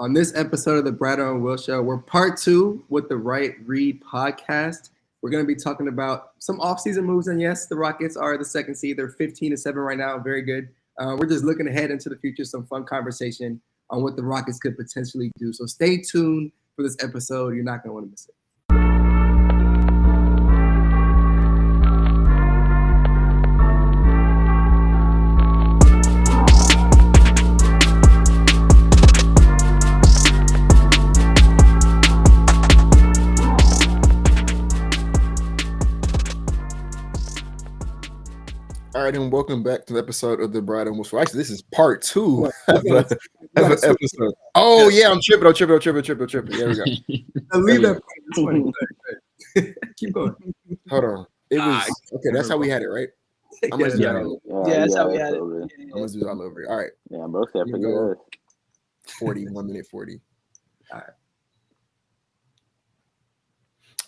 On this episode of the Bradeaux and Will Show, we're part 2 with the Right Read podcast. We're going to be talking about some offseason moves, and yes, the Rockets are the second seed. They're 15-7 right now, very good. We're just looking ahead into the future, some fun conversation on what the Rockets could potentially do. So stay tuned for this episode. You're not going to want to miss it. All right, and welcome back to the episode of the Bradeaux and Will Show. Actually, this is part 2 of the episode. Oh, yeah, I'm tripping. There we go. Leave that. It's funny. Keep going. Hold on. It was okay. That's how we had it, right? I'm gonna do that all over. That's how we had it. I'm gonna do it all over. All right. Yeah, both have pretty good. 1 minute 40.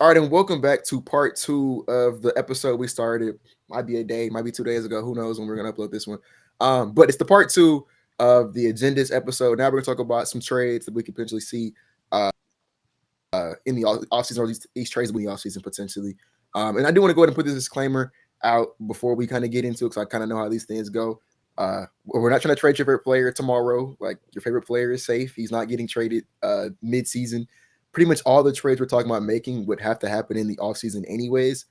All right, and welcome back to part 2 of the episode we started. Might be a day, might be 2 days ago. Who knows when we're gonna upload this one? But it's the part 2 of the Agendas episode. Now we're gonna talk about some trades that we could potentially see in the offseason, or these trades will be offseason potentially. And I do want to go ahead and put this disclaimer out before we kind of get into it, because I kind of know how these things go. We're not trying to trade your favorite player tomorrow. Like, your favorite player is safe. He's not getting traded mid-season. Pretty much all the trades we're talking about making would have to happen in the offseason anyways.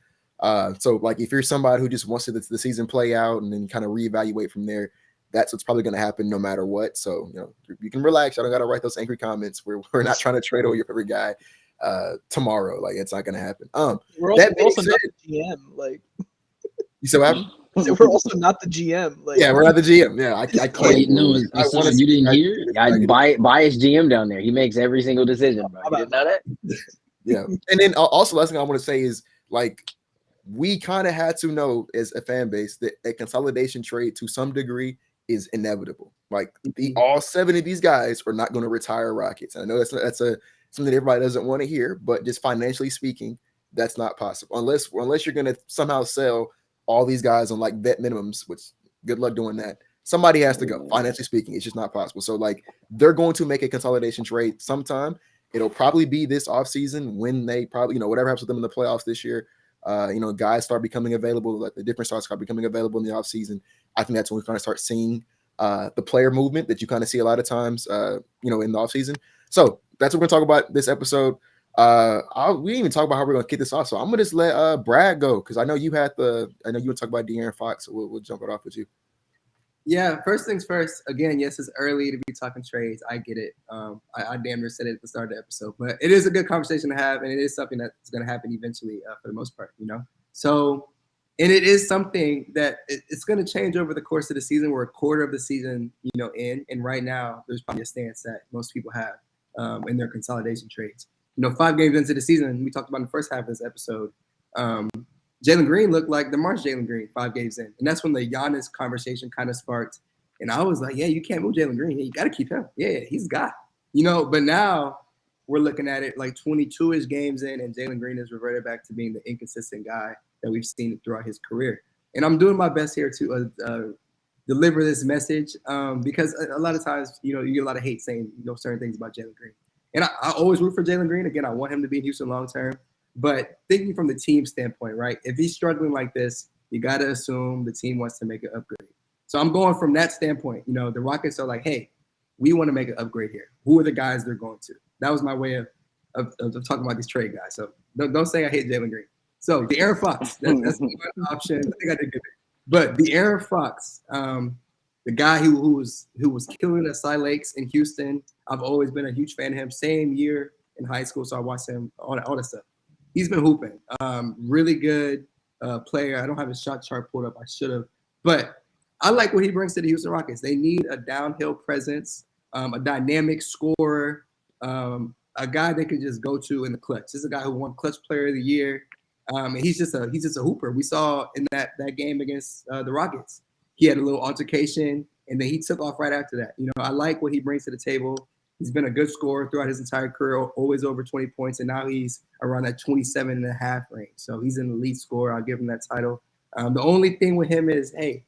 So, like, if you're somebody who just wants to the season play out and then kind of reevaluate from there, that's what's probably going to happen no matter what. So, you can relax. I don't got to write those angry comments. We're not trying to trade away your favorite guy tomorrow. Like, it's not going to happen. We're also not the GM. Like, you said what happened? We're also not the GM. Like, yeah, we're not the GM. Yeah, I can't. Wait, no, you didn't hear? Bias GM down there. He makes every single decision, bro. You didn't know that? Yeah. And then also, last thing I want to say is, like, we kind of had to know as a fan base that a consolidation trade to some degree is inevitable. Like, all 7 of these guys are not going to retire Rockets. And I know that's something everybody doesn't want to hear, but just financially speaking, that's not possible unless you're going to somehow sell all these guys on like vet minimums, which good luck doing that. Somebody has to go. Financially speaking, it's just not possible. So, like, they're going to make a consolidation trade sometime. It'll probably be this offseason when they probably, whatever happens with them in the playoffs this year, guys start becoming available, like the different stars start becoming available in the offseason. I think that's when we kind of start seeing the player movement that you kind of see a lot of times, in the offseason. So that's what we're going to talk about this episode. We didn't even talk about how we're going to kick this off. So I'm going to just let Brad go, because I know you want to talk about De'Aaron Fox. So we'll jump it off with you. Yeah, first things first. Again, yes, it's early to be talking trades. I get it. I damn near said it at the start of the episode, but it is a good conversation to have, and it is something that's going to happen eventually for the most part, So, and it is something that it's going to change over the course of the season. We're a quarter of the season, in, and right now there's probably a stance that most people have in their consolidation trades. 5 games into the season, we talked about in the first half of this episode, Jaylen Green looked like the March Jaylen Green 5 games in. And that's when the Giannis conversation kind of sparked. And I was like, yeah, you can't move Jaylen Green. You got to keep him. Yeah, he's got. But now we're looking at it like 22-ish games in, and Jaylen Green has reverted back to being the inconsistent guy that we've seen throughout his career. And I'm doing my best here to deliver this message because a lot of times, you get a lot of hate saying, certain things about Jaylen Green. And I always root for Jaylen Green. Again, I want him to be in Houston long term. But thinking from the team standpoint, right, if he's struggling like this, you got to assume the team wants to make an upgrade. So I'm going from that standpoint. The Rockets are like, hey, we want to make an upgrade here. Who are the guys they're going to? That was my way of talking about these trade guys. So don't say I hate Jaylen Green. So De'Aaron Fox, that's one option. I think I did good. But De'Aaron Fox, the guy who was killing at Cy Lakes in Houston, I've always been a huge fan of him. Same year in high school, so I watched him, all that stuff. He's been hooping. Really good player. I don't have his shot chart pulled up. I should have. But I like what he brings to the Houston Rockets. They need a downhill presence, a dynamic scorer, a guy they can just go to in the clutch. This is a guy who won Clutch Player of the Year. And he's just a hooper. We saw in that game against the Rockets. He had a little altercation, and then he took off right after that. I like what he brings to the table. He's been a good scorer throughout his entire career, always over 20 points, and now he's around that 27.5 range. So he's an elite scorer. I'll give him that title. The only thing with him is, hey,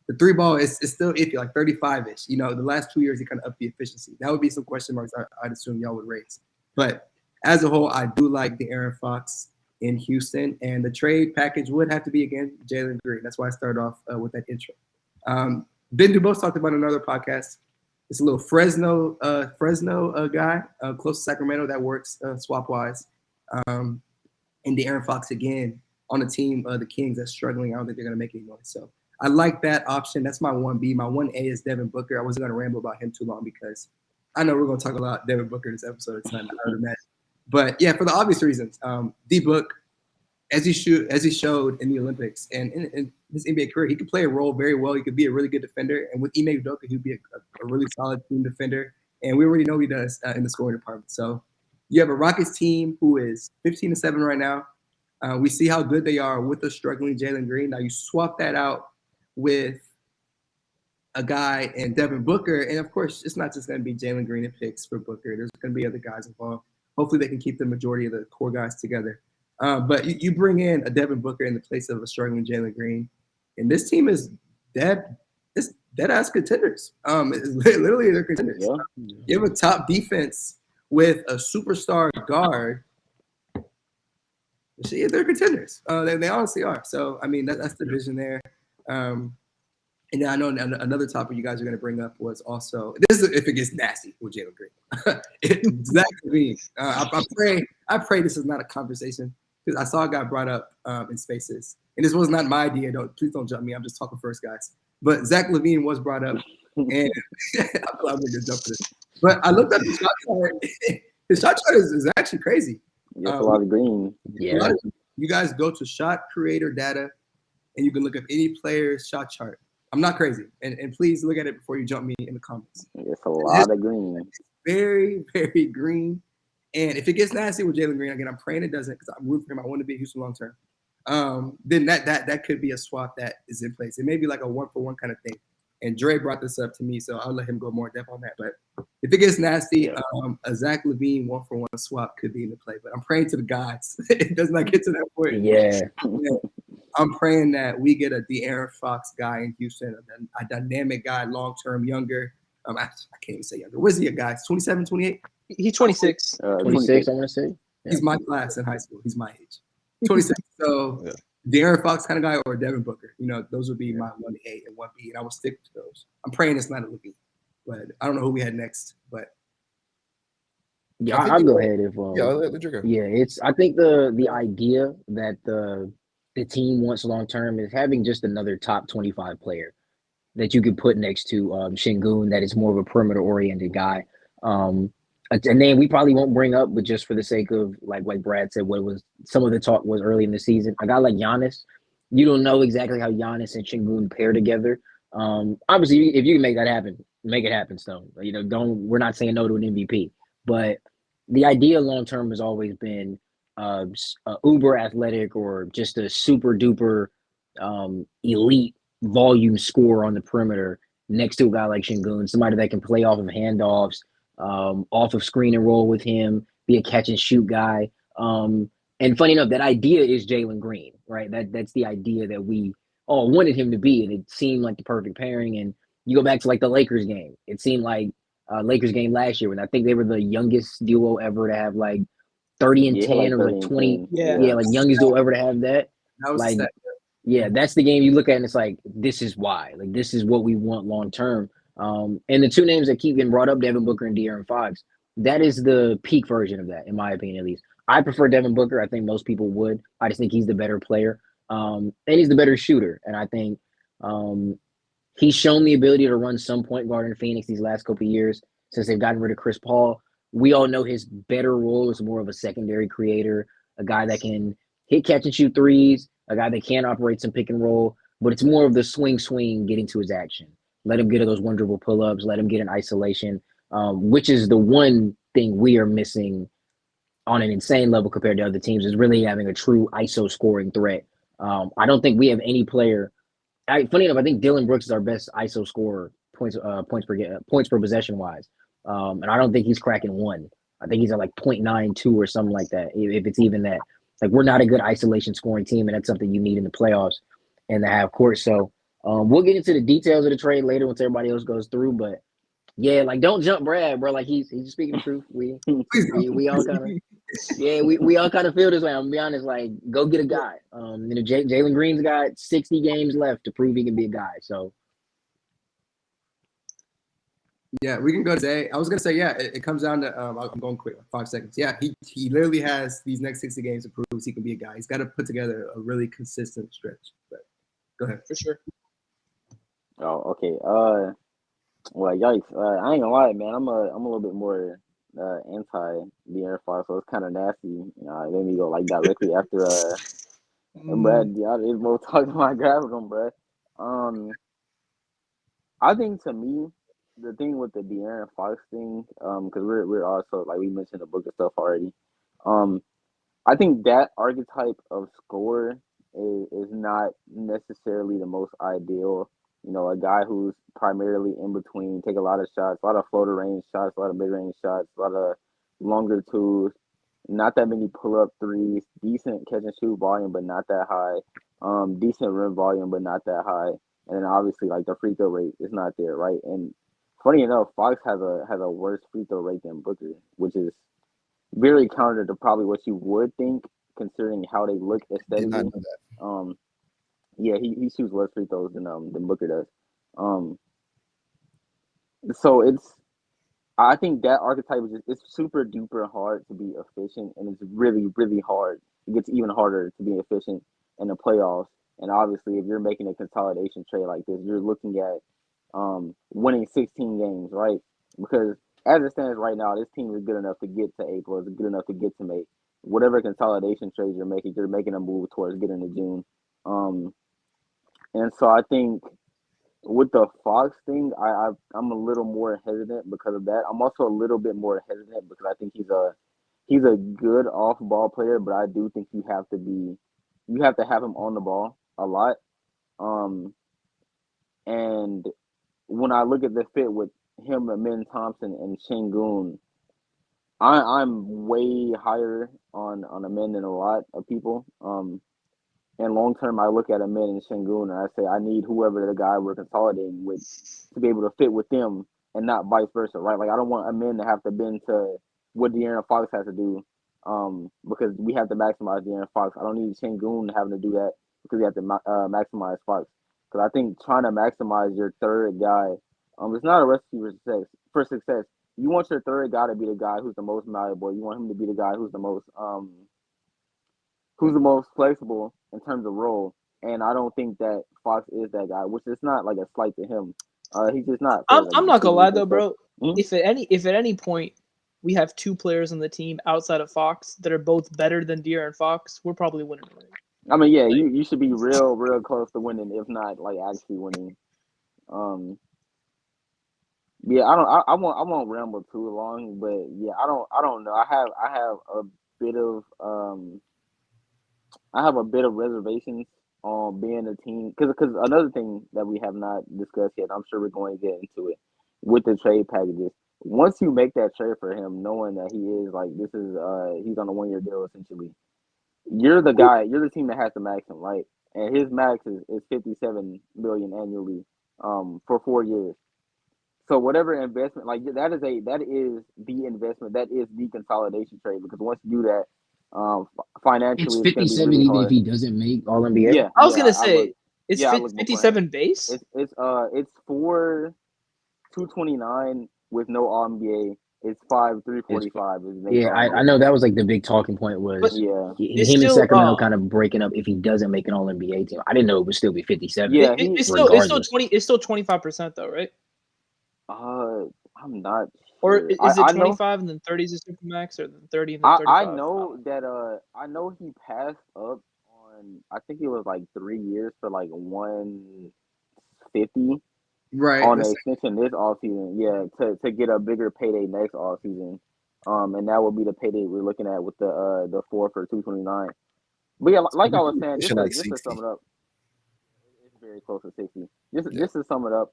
The three ball is still iffy, like 35-ish. The last 2 years he kind of upped the efficiency. That would be some question marks I'd assume y'all would raise. But as a whole, I do like the Aaron Fox in Houston, and the trade package would have to be again Jaylen Green. That's why I started off with that intro. Ben Dubose talked about another podcast. It's a little Fresno guy, close to Sacramento that works swap wise, and the Aaron Fox again on the team, the Kings that's struggling. I don't think they're gonna make any noise. So I like that option. That's my 1B. My 1A is Devin Booker. I wasn't gonna ramble about him too long because I know we're gonna talk about Devin Booker this episode. It's not I would imagine. But yeah, for the obvious reasons, D-Book, as he showed in the Olympics and in his NBA career, he could play a role very well. He could be a really good defender. And with Ime Udoka, he'd be a really solid team defender. And we already know he does in the scoring department. So you have a Rockets team who is 15-7 right now. We see how good they are with the struggling Jaylen Green. Now you swap that out with a guy in Devin Booker. And of course, it's not just going to be Jaylen Green and picks for Booker. There's going to be other guys involved. Hopefully they can keep the majority of the core guys together. But you bring in a Devin Booker in the place of a struggling Jaylen Green, and this team is dead-ass contenders. Literally, they're contenders. Yeah. You have a top defense with a superstar guard. See, they're contenders. They honestly are. So, I mean, that's the vision there. And then I know another topic you guys are going to bring up was also this is if it gets nasty with Jaylen Green. Zach LaVine. I pray this is not a conversation because I saw it got brought up in Spaces, and this was not my idea. Please don't jump me. I'm just talking first, guys. But Zach LaVine was brought up, and I feel like I'm going to jump for this. But I looked at the shot chart. His shot chart is actually crazy. Yes, a lot of green. Yeah. You guys go to Shot Creator data, and you can look up any player's shot chart. I'm not crazy, and please look at it before you jump me in the comments. It's a lot of green. Very, very green. And if it gets nasty with Jaylen Green, again, I'm praying it doesn't because I'm rooting for him. I want to be at Houston long term. Then that could be a swap that is in place. It may be like a 1-for-1 kind of thing. And Dre brought this up to me, so I'll let him go more in depth on that. But if it gets nasty, a Zach LaVine 1-for-1 swap could be in the play. But I'm praying to the gods. It does not get to that point. Yeah. I'm praying that we get a De'Aaron Fox guy in Houston, a dynamic guy, long-term, younger. I can't even say younger. Where's he a guy? 27, 28? He's 26. 26, I want to say. Yeah. He's my class in high school. He's my age. 26. So De'Aaron Fox kind of guy or Devin Booker. Those would be my 1A and 1B, and I will stick to those. I'm praying it's not a LaVine. But I don't know who we had next. But yeah, I'll go ahead if let Drew go. Yeah, I think the idea that the team wants long term is having just another top 25 player that you could put next to Şengün, that is more of a perimeter oriented guy. A name we probably won't bring up, but just for the sake of like Brad said, what was some of the talk was early in the season. A guy like Giannis, you don't know exactly how Giannis and Şengün pair together. Obviously, if you can make that happen, make it happen. Stone, we're not saying no to an MVP, but the idea long term has always been uber athletic or just a super duper elite volume scorer on the perimeter next to a guy like Şengün, somebody that can play off of handoffs, off of screen and roll with him, be a catch and shoot guy. And funny enough, that idea is Jaylen Green, right? That's the idea that we all wanted him to be, and it seemed like the perfect pairing. And you go back to like the Lakers game, it seemed like Lakers game last year when I think they were the youngest duo ever to have like 30 and 10 or like 20. Like youngest duo ever to have that. Like, yeah, that's the game you look at and it's like, this is why. Like, this is what we want long term. And the two names that keep getting brought up, Devin Booker and De'Aaron Fox, that is the peak version of that, in my opinion, at least. I prefer Devin Booker. I think most people would. I just think he's the better player. And he's the better shooter. And I think he's shown the ability to run some point guard in Phoenix these last couple of years since they've gotten rid of Chris Paul. We all know his better role is more of a secondary creator, a guy that can hit, catch, and shoot threes, a guy that can operate some pick and roll, but it's more of the swing, getting to his action. Let him get to those one dribble pull-ups, let him get in isolation, which is the one thing we are missing on an insane level compared to other teams, is really having a true ISO scoring threat. I don't think we have any player. Funny enough, I think Dylan Brooks is our best ISO scorer points per possession wise. And I don't think he's cracking one. I think he's at like 0.92 or something like that, if it's even that. Like, we're not a good isolation scoring team, and that's something you need in the playoffs and the half court. So We'll get into the details of the trade later once everybody else goes through, but yeah, like don't jump Brad, bro. Like he's speaking the truth. We all kind of we all kind of feel this way. I'm gonna be honest. Like go get a guy. Jaylen Green's got 60 games left to prove he can be a guy. So Yeah, we can go today. I was gonna say, yeah, it comes down to I'm going quick, 5 seconds. Yeah, he literally has these next 60 games to prove he can be a guy. He's got to put together a really consistent stretch. But go ahead. For sure. Oh, okay. Well, yikes. I ain't gonna lie, man. I'm a little bit more anti De'Aaron Fox, so it's kind of nasty. It made me go like directly after Brad. Y'all is both talking about grabbing him, bro. I think to me, the thing with the De'Aaron Fox thing, because we're also like we mentioned the book and stuff already. I think that archetype of scorer is not necessarily the most ideal. You know, a guy who's primarily in between, take a lot of shots, a lot of floater range shots, a lot of mid range shots, a lot of longer twos, not that many pull up threes, decent catch and shoot volume, but not that high. Decent rim volume, but not that high. And then obviously like the free throw rate is not there, right? And funny enough, Fox has a worse free throw rate than Booker, which is very counter to probably what you would think, considering how they look Did not aesthetically. know that. Yeah, he shoots less free throws than Booker does. So I think that archetype is it's super duper hard to be efficient, and it's really really hard. It gets even harder to be efficient in the playoffs. And obviously, if you're making a consolidation trade like this, you're looking at winning 16 games, right? Because as it stands right now, this team is good enough to get to April, is good enough to get to May. Whatever consolidation trades you're making a move towards getting to June. And so I think with the Fox thing, I'm a little more hesitant because of that. I'm also a little bit more hesitant because I think he's a good off ball player, but I do think you have to have him on the ball a lot. And when I look at the fit with him, Amin Thompson, and Şengün, I'm way higher on Amin than a lot of people. And long term, I look at Amin and Şengün and I say I need whoever the guy we're consolidating with to be able to fit with them and not vice versa, right? Like I don't want Amin to have to bend to what De'Aaron Fox has to do, because we have to maximize De'Aaron Fox. I don't need Şengün having to do that because we have to maximize Fox. Because I think trying to maximize your third guy, it's not a recipe for success. For success, you want your third guy to be the guy who's the most malleable. You want him to be the guy who's the most flexible in terms of role. And I don't think that Fox is that guy, which is not like a slight to him. He's just not. I'm not gonna lie though, bro. Mm-hmm. If at any point we have two players on the team outside of Fox that are both better than De'Aaron Fox, we're probably winning already. I mean, yeah, you should be real close to winning, if not like actually winning. Yeah, I won't ramble too long, but yeah, I don't know. I have a bit of reservations on being a team because another thing that we have not discussed yet, I'm sure we're going to get into it with the trade packages. Once you make that trade for him, knowing that he is like this is he's on a 1-year deal essentially, you're the team that has to max him, right? And his max is 57 million annually for 4 years. So whatever investment, like that is the investment, that is the consolidation trade, because once you do that, financially it's it's going to be 57 really even hard. if he doesn't make All NBA. Yeah, I was gonna I say look, it's I look 57 base. It's for 229 with no All NBA. It's 345 is make Yeah, All I NBA. know that was like the big talking point was But Yeah, it's him and still Sacramento kind of breaking up if he doesn't make an All NBA team. I didn't know it would still be 57. yeah. it's still regardless. 25% though, right? I'm not Or sure. is it I know 25 and then 30 is a supermax, or then 30 and then 35? I know that I know he passed up on, I think it was like 3 years for like 150 Right. on an extension this offseason. Yeah, to get a bigger payday next offseason. And that will be the payday we're looking at with the 4 for 229. But yeah, like I was saying, just Like to 60. sum it up, it's very close to 60. Just to sum it up,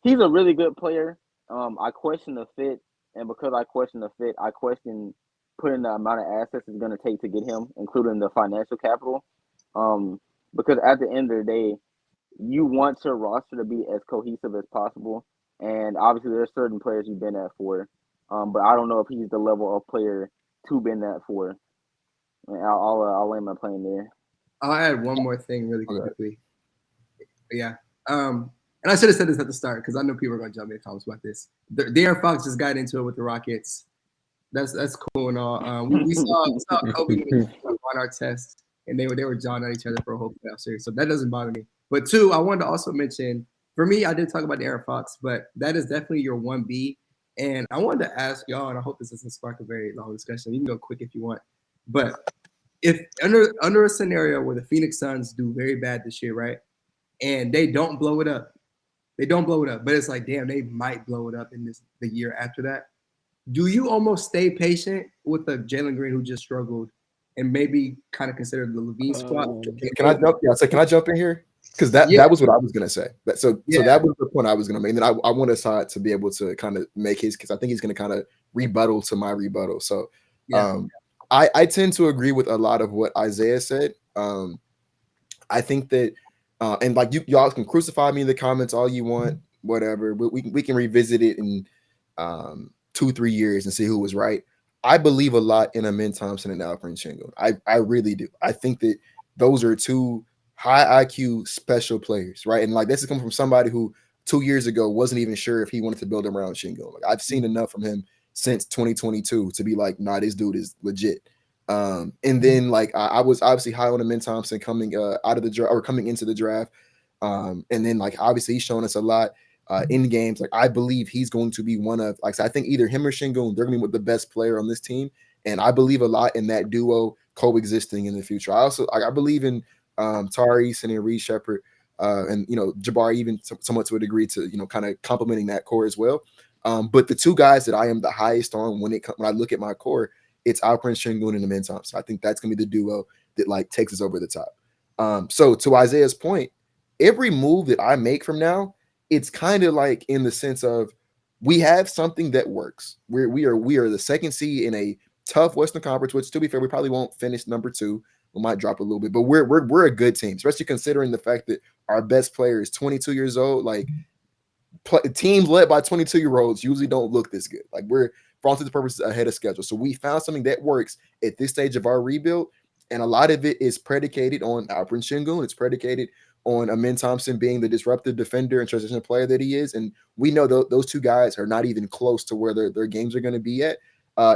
he's a really good player. I question the fit, and because I question the fit, I question putting the amount of assets it's going to take to get him, including the financial capital. Because at the end of the day, you want your roster to be as cohesive as possible. And obviously, there's certain players you've been at for, but I don't know if he's the level of player to been that for. And I'll land my plane there. I'll add one more thing really Okay. quickly. Yeah. And I should have said this at the start because I know people are going to jump in comments about this. De'Aaron Fox just got into it with the Rockets. That's cool and all. We saw Kobe on our test, and they were jawing at each other for a whole playoff series. So that doesn't bother me. But two, I wanted to also mention, for me, I did talk about De'Aaron Fox, but that is definitely your 1B. And I wanted to ask y'all, and I hope this doesn't spark a very long discussion. You can go quick if you want. But if under a scenario where the Phoenix Suns do very bad this year, right, and they don't blow it up, but it's like, damn, they might blow it up in the year after that. Do you almost stay patient with the Jaylen Green who just struggled, and maybe kind of consider the LaVine squad? Can I jump? Yeah, so can I jump in here? Because that was what I was gonna say. So that was the point I was gonna make. And then I want Asad to be able to kind of make his, because I think he's gonna kind of rebuttal to my rebuttal. So I tend to agree with a lot of what Isaiah said. I think that and like y'all can crucify me in the comments all you want, whatever. But we can revisit it in 2-3 years and see who was right. I believe a lot in Amin Thompson and Alperen Sengun. I really do. I think that those are two high IQ special players, right? And like this is coming from somebody who 2 years ago wasn't even sure if he wanted to build around Sengun. Like I've seen enough from him since 2022 to be like, nah, this dude is legit. And then like I was obviously high on Amin Thompson coming out of the draft or coming into the draft. And then like obviously he's shown us a lot in games. Like I believe he's going to be one of, like I think either him or Sengun, they're gonna be the best player on this team. And I believe a lot in that duo coexisting in the future. I also I believe in Tari and Reed Shepard and Jabari even somewhat to a degree to kind of complementing that core as well. But the two guys that I am the highest on when I look at my core, it's Alperen Sengun and Amin Thompson. I think that's gonna be the duo that like takes us over the top. So to Isaiah's point, every move that I make from now, it's kind of like in the sense of we have something that works. We are the second seed in a tough Western Conference, which to be fair, we probably won't finish number 2. We might drop a little bit, but we're a good team, especially considering the fact that our best player is 22 years old. Like teams led by 22-year-olds usually don't look this good. Like we're, for all intents and purposes, ahead of schedule. So we found something that works at this stage of our rebuild, and a lot of it is predicated on Alperen Sengun. It's predicated on Amin Thompson being the disruptive defender and transition player that he is. And we know those two guys are not even close to where their games are going to be at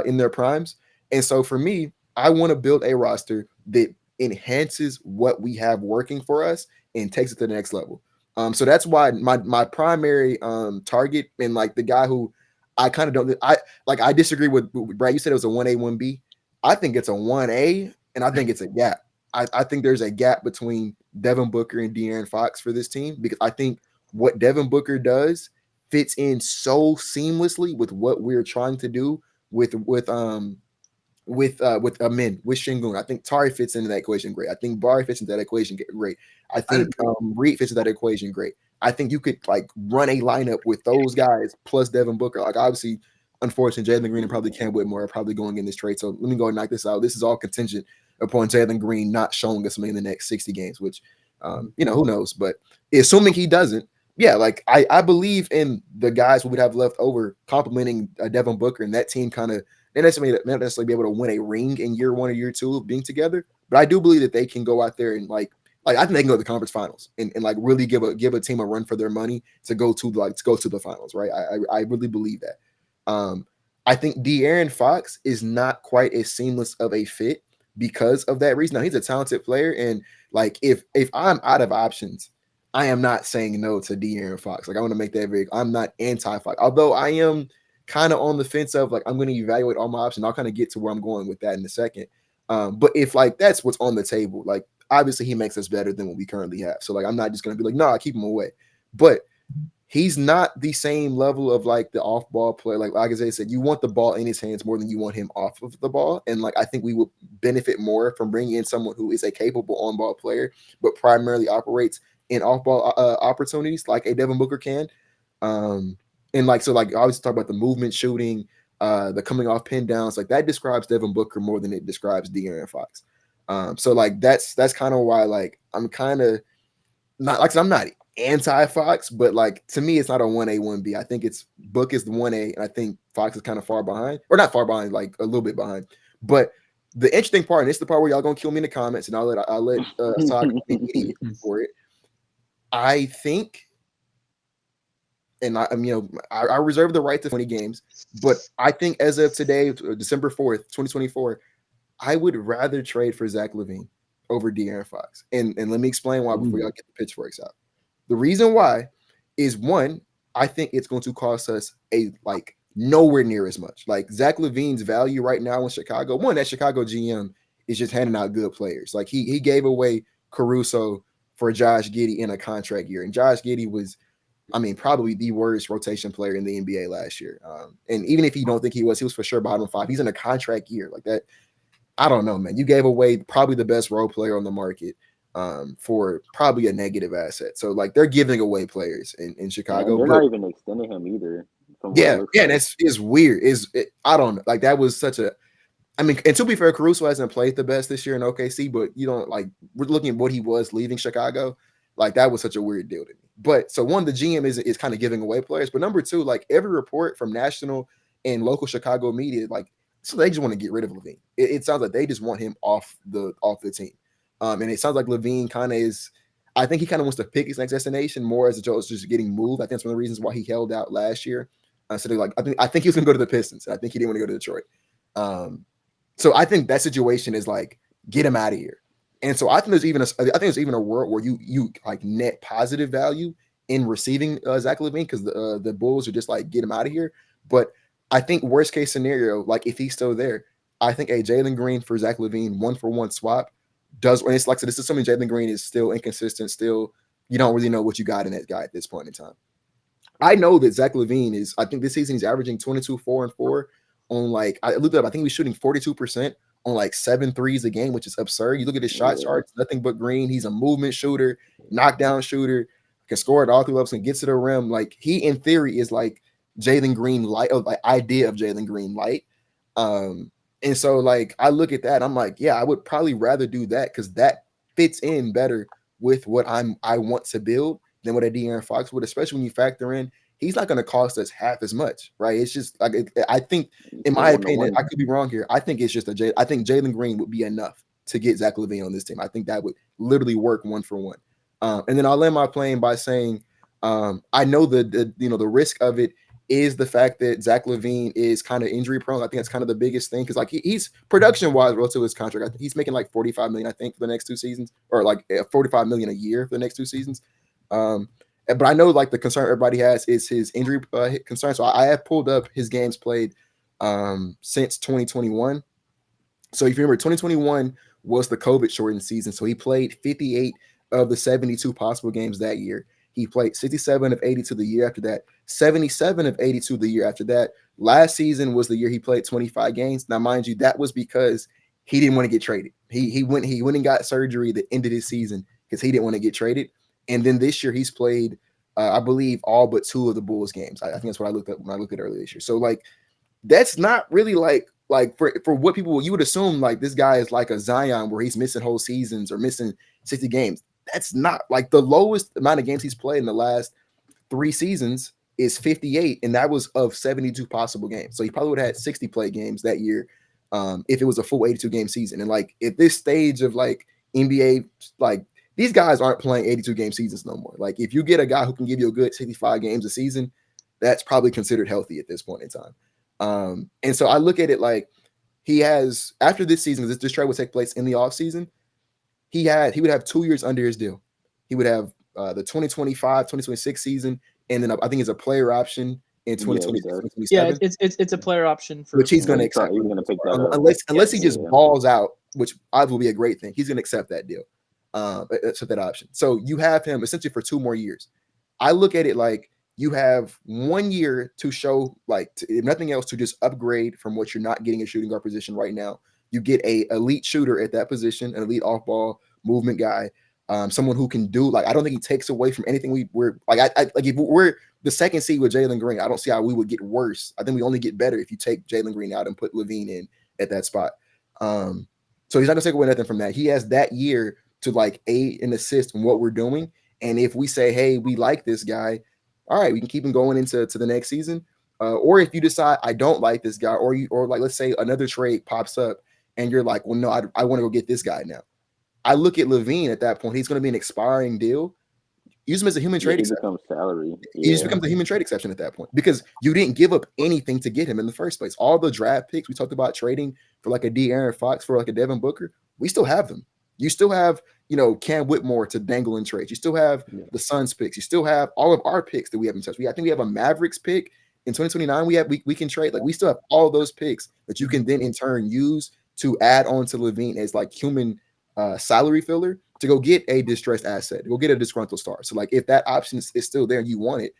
in their primes. And so for me, I want to build a roster that enhances what we have working for us and takes it to the next level. So that's why my primary target, and like the guy who I kind of don't, I disagree with Brad. You said it was a 1A, 1B. I think it's a 1A, and I think it's a gap. I think there's a gap between Devin Booker and De'Aaron Fox for this team, because I think what Devin Booker does fits in so seamlessly with what we're trying to do with Amin, with Sengun. I think Tari fits into that equation great. I think Bari fits into that equation great. I think Reed fits into that equation great. I think you could like run a lineup with those guys plus Devin Booker. Like obviously, unfortunately, Jaylen Green and probably Cam Whitmore are probably going in this trade. So let me go and knock this out. This is all contingent upon Jaylen Green not showing us something in the next 60 games, which who knows. But assuming he doesn't, yeah, like I believe in the guys who would have left over complementing Devin Booker, and that team kind of not necessarily be able to win a ring in year 1 or year 2 of being together. But I do believe that they can go out there and like I think they can go to the conference finals and like really give a team a run for their money to go to the finals, right? I really believe that. I think De'Aaron Fox is not quite as seamless of a fit because of that reason. Now he's a talented player, and like if I'm out of options, I am not saying no to De'Aaron Fox. Like I want to make that very. I'm not anti-Fox, although I am kind of on the fence of like I'm going to evaluate all my options. I'll kind of get to where I'm going with that in a second. But if like that's what's on the table, like obviously he makes us better than what we currently have. So like I'm not just going to be like, no, I keep him away. But he's not the same level of like the off-ball player. Like Isaiah said, you want the ball in his hands more than you want him off of the ball. And like I think we would benefit more from bringing in someone who is a capable on-ball player, but primarily operates in off-ball opportunities like a Devin Booker can. And like, so like I always talk about the movement shooting, the coming off pin downs, like that describes Devin Booker more than it describes De'Aaron Fox. So like that's kind of why like I'm kind of not like I'm not anti-Fox, but like to me, it's not a 1A, 1B. I think it's Book is the 1A, and I think Fox is kind of far behind, or not far behind, like a little bit behind. But the interesting part, and it's the part where y'all gonna kill me in the comments, and I'll let Sock be idiot for it. I think, and I reserve the right to 20 games, but I think as of today, December 4th, 2024, I would rather trade for Zach LaVine over De'Aaron Fox. And let me explain why before y'all get the pitchforks out. The reason why is, one, I think it's going to cost us nowhere near as much. Like Zach LaVine's value right now in Chicago, one, that Chicago GM is just handing out good players. Like he gave away Caruso for Josh Giddey in a contract year. And Josh Giddey was, probably the worst rotation player in the NBA last year. And even if you don't think he was for sure bottom 5. He's in a contract year like that. I don't know, man. You gave away probably the best role player on the market for probably a negative asset. So like they're giving away players in Chicago. And they're not even extending him either. Yeah, and it's weird. I don't know. Like that was such a. And to be fair, Caruso hasn't played the best this year in OKC, but you don't we're looking at what he was leaving Chicago. Like that was such a weird deal to me. But so one, the GM is kind of giving away players, but number two, like every report from national and local Chicago media, so they just want to get rid of LaVine. It sounds like they just want him off the team. And it sounds like LaVine kind of is. I think he kind of wants to pick his next destination more as opposed to just getting moved. I think that's one of the reasons why he held out last year. So they're I think he was going to go to the Pistons. I think he didn't want to go to Detroit. So I think that situation is get him out of here. And so I think there's even a world where you net positive value in receiving Zach LaVine because the Bulls are just get him out of here. But I think worst case scenario, if he's still there, I think a Jaylen Green for Zach LaVine 1-for-1 swap does. And it's this is something Jaylen Green is still inconsistent. Still, you don't really know what you got in that guy at this point in time. I know that Zach LaVine is. I think this season he's averaging 22, 4 and 4 on I looked it up. I think he was shooting 42% on 7 threes a game, which is absurd. You look at his shot charts, nothing but green. He's a movement shooter, knockdown shooter, can score at all 3 levels and get to the rim. He in theory is Jaylen Green light, idea of Jaylen Green light. And so I look at that, I'm yeah, I would probably rather do that because that fits in better with what I want to build than what a De'Aaron Fox would, especially when you factor in he's not going to cost us half as much, right? It's just I think, in my opinion, I could be wrong here. I think it's just I think Jaylen Green would be enough to get Zach LaVine on this team. I think that would literally work 1-for-1. And then I'll end my plane by saying I know the risk of it is the fact that Zach LaVine is kind of injury prone. I think that's kind of the biggest thing because he's production wise relative to his contract. I think he's making $45 million, I think, for the next 2 seasons, or $45 million a year for the next 2 seasons. But I know the concern everybody has is his injury concern. So I have pulled up his games played since 2021. So if you remember, 2021 was the COVID shortened season. So he played 58 of the 72 possible games that year. He played 67 of 82 the year after that, 77 of 82 the year after that. Last season was the year he played 25 games. Now, mind you, that was because he didn't want to get traded. He went and got surgery that ended his season because he didn't want to get traded. And then this year he's played, I believe, all but 2 of the Bulls games. I think that's what I looked at when I looked at earlier this year. So that's not really for what people you would assume this guy is a Zion where he's missing whole seasons or missing 60 games. That's not the lowest amount of games he's played in the last 3 seasons is 58, and that was of 72 possible games. So he probably would have had 60 play games that year if it was a full 82 game season. And at this stage of NBA, these guys aren't playing 82 game seasons no more. If you get a guy who can give you a good 65 games a season, that's probably considered healthy at this point in time. And so I look at it he has, after this season, this trade would take place in the offseason. He would have 2 years under his deal. He would have the 2025, 2026 season, and then I think it's a player option in 2026, 2027. Yeah, it's a player option for which he's going to accept. He's going to pick that up. Unless he just balls out, which odds will be a great thing. He's going to accept that deal. Accept that option. So you have him essentially for 2 more years. I look at it you have 1 year to show, if nothing else, to just upgrade from what you're not getting a shooting guard position right now. You get a elite shooter at that position, an elite off-ball movement guy, someone who can do I don't think he takes away from anything we're if we're the second seed with Jaylen Green, I don't see how we would get worse. I think we only get better if you take Jaylen Green out and put LaVine in at that spot. So he's not gonna take away nothing from that. He has that year to aid and assist in what we're doing. And if we say, hey, we like this guy, all right, we can keep him going into the next season. Or if you decide I don't like this guy, or like let's say another trade pops up and you're like, well, no, I want to go get this guy now. I look at LaVine at that point. He's going to be an expiring deal. Use him as a human trade He exception. becomes salary. He just becomes a human trade exception at that point because you didn't give up anything to get him in the first place. All the draft picks we talked about trading for like a De'Aaron Fox, for like a Devin Booker, we still have them. You still have, Cam Whitmore to dangle in trades. You still have the Suns picks. You still have all of our picks that we haven't touched. I think we have a Mavericks pick in 2029. We can trade. Like we still have all those picks that you can then in turn use to add on to LaVine as like human salary filler to go get a distressed asset, to go get a disgruntled star. So like if that option is still there and you want it,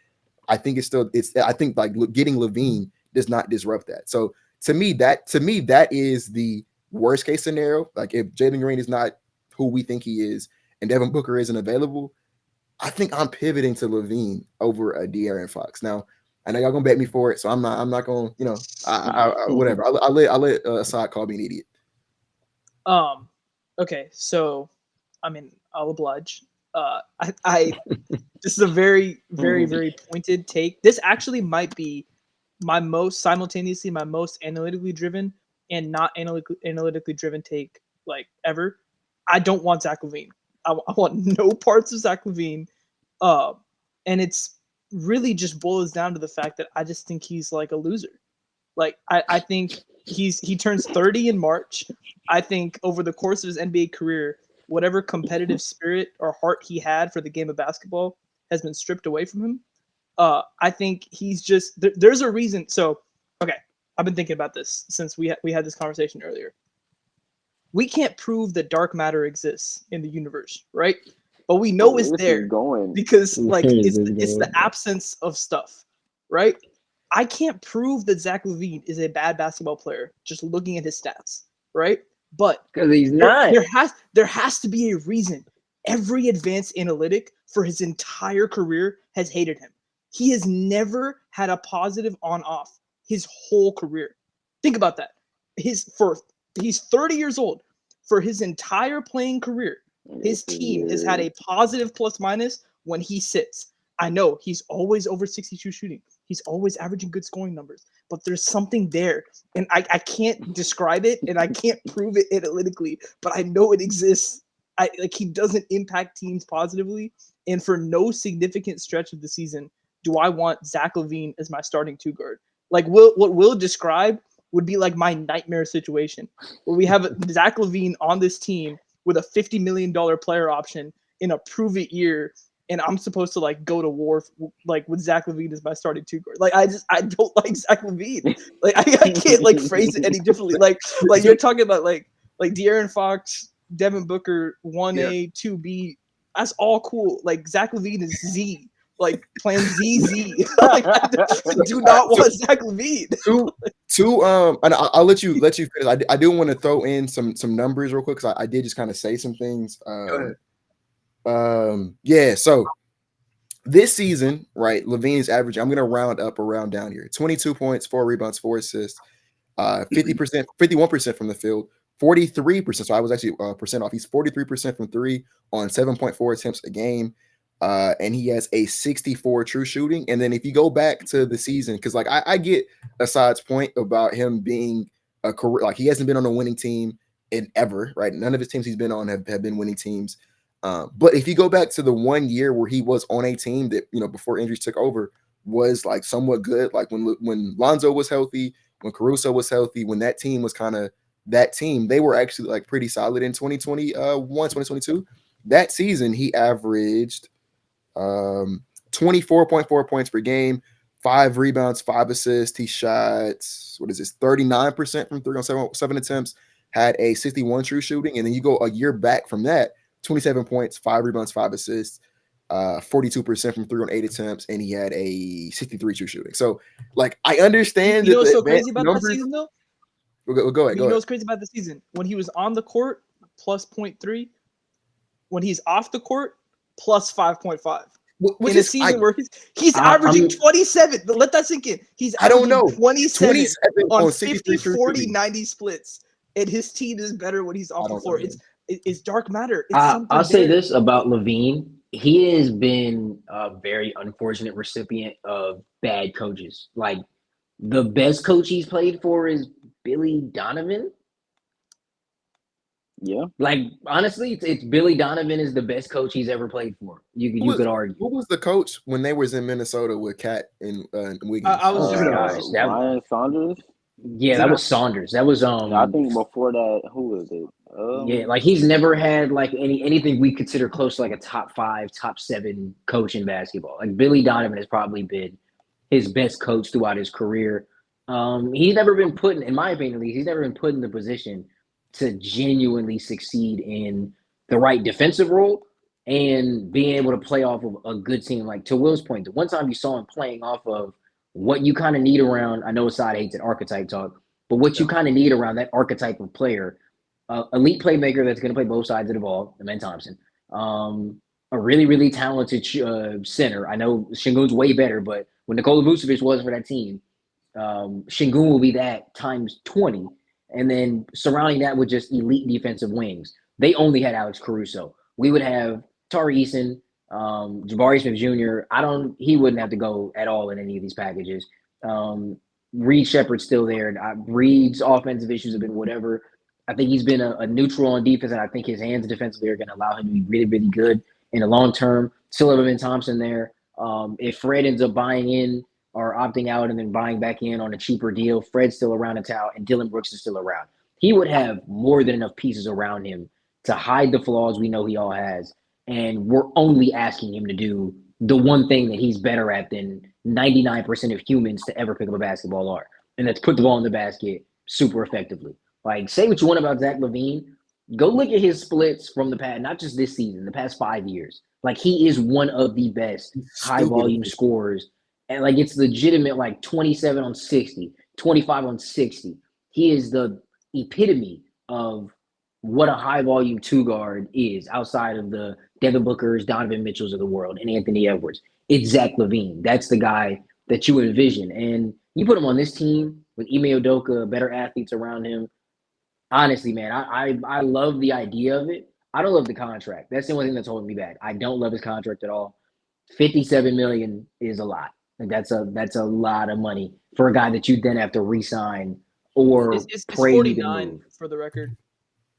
I think I think like getting LaVine does not disrupt that. So to me that is the worst case scenario. Like if Jalen Green is not who we think he is and Devin Booker isn't available, I think I'm pivoting to LaVine over a De'Aaron Fox. Now I know y'all gonna bet me for it, so I'm not gonna, whatever. I'll let Assad call me an idiot. Okay, so I mean, I'll oblige. I this is a very, very, very pointed take. This actually might be my most analytically driven and not analytically driven take like ever. I don't want Zach LaVine. I want no parts of Zach LaVine. And it's really just boils down to the fact that I just think he's like a loser. Like I think he turns 30 in March. I think over the course of his NBA career, whatever competitive spirit or heart he had for the game of basketball has been stripped away from him. I think he's just there's a reason. So, okay, I've been thinking about this since we had this conversation earlier. We can't prove that dark matter exists in the universe, right? But we know it's there because like it's the absence of stuff, right? I can't prove that Zach LaVine is a bad basketball player just looking at his stats, right? But because he's not. There has to be a reason. Every advanced analytic for his entire career has hated him. He has never had a positive on-off his whole career. Think about that. He's 30 years old. For his entire playing career, his team has had a positive plus-minus when he sits. I know he's always over 62 shooting. He's always averaging good scoring numbers. But there's something there. And I can't describe it and I can't prove it analytically, but I know it exists. He doesn't impact teams positively. And for no significant stretch of the season, do I want Zach LaVine as my starting two guard. Like what Will described would be like my nightmare situation where we have Zach LaVine on this team with a $50 million player option in a prove it year. And I'm supposed to like go to war like with Zach LaVine as my starting two guard. Like I don't like Zach LaVine. Like I can't like phrase it any differently. Like you're talking about like De'Aaron Fox, Devin Booker, 1A, 2B. That's all cool. Like Zach LaVine is Z. Like plan ZZ. Like, I do not want Zach LaVine. And I'll let you finish. I do want to throw in some numbers real quick because I did just kind of say some things. Go ahead. Yeah. So this season, right, LaVine's average. I'm gonna round up or round down here. 22 points, 4 rebounds, 4 assists, 50%, 51% from the field, 43%. So I was actually percent off. He's 43% from 3 on 7.4 attempts a game. And he has a 64 true shooting. And then if you go back to the season, because like I get Assad's point about him being a career, like he hasn't been on a winning team in ever, right? None of his teams he's been on have been winning teams. But if you go back to the 1 year where he was on a team that, before injuries took over, was like somewhat good, like when Lonzo was healthy, when Caruso was healthy, when that team was kind of that team, they were actually like pretty solid in 2022. That season, he averaged 24.4 points per game, 5 rebounds, 5 assists. He shot 39% from 3 on 7 attempts, had a 61 true shooting. And then you go a year back from that, 27 points, 5 rebounds, 5 assists, 42% from 3 on 8 attempts, and he had a 63 true shooting. So like I understand you know what's so crazy about that season though? Go ahead. You know what's crazy about the season? When he was on the court, plus 0.3. When he's off the court, plus 5.5. In a season where he's averaging 27. Let that sink in. He's averaging 27 on 50, 40, 90 splits. And his team is better when he's off the floor. It's dark matter. I'll say this about LaVine. he has been a very unfortunate recipient of bad coaches. Like the best coach he's played for is Billy Donovan. Yeah. Like honestly, it's Billy Donovan is the best coach he's ever played for. You could argue. Who was the coach when they was in Minnesota with Cat and Wiggins? I was Oh just my gonna gosh, that Ryan Saunders. yeah, that was Saunders. That was Yeah, I think before that, who was it? yeah, like he's never had like anything we consider close to like a top 5, top 7 coach in basketball. Like Billy Donovan has probably been his best coach throughout his career. He's never been put in my opinion, at least, he's never been put in the position to genuinely succeed in the right defensive role and being able to play off of a good team. Like to Will's point, the one time you saw him playing off of what you kind of need around, I know Assad hates it, archetype talk, but what you kind of need around that archetype of player, elite playmaker that's going to play both sides of the ball, Amen Thompson, a really, really talented center. I know Şengün's way better, but when Nikola Vucevic was for that team, Şengün will be that times 20. And then surrounding that with just elite defensive wings. They only had Alex Caruso. We would have Tari Eason, Jabari Smith Jr. He wouldn't have to go at all in any of these packages. Reed Shepard's still there. Reed's offensive issues have been whatever. I think he's been a neutral on defense, and I think his hands defensively are going to allow him to be really, really good in the long term. Still have Amen Thompson there. If Fred ends up buying in or opting out and then buying back in on a cheaper deal, Fred's still around in town, and Dylan Brooks is still around. He would have more than enough pieces around him to hide the flaws we know he all has, and we're only asking him to do the one thing that he's better at than 99% of humans to ever pick up a basketball are, and that's put the ball in the basket super effectively. Like, say what you want about Zach LaVine, go look at his splits from the past, not just this season, the past 5 years. Like, he is one of the best high-volume scorers. And, like, it's legitimate, like, 27 on 60, 25 on 60. He is the epitome of what a high-volume two-guard is outside of the Devin Bookers, Donovan Mitchells of the world, and Anthony Edwards. It's Zach LaVine. That's the guy that you envision. And you put him on this team with Ime Udoka, better athletes around him. Honestly, man, I love the idea of it. I don't love the contract. That's the only thing that's holding me back. I don't love his contract at all. $57 million is a lot. Like that's a lot of money for a guy that you then have to re-sign or it's pray 49 you can move. for the record,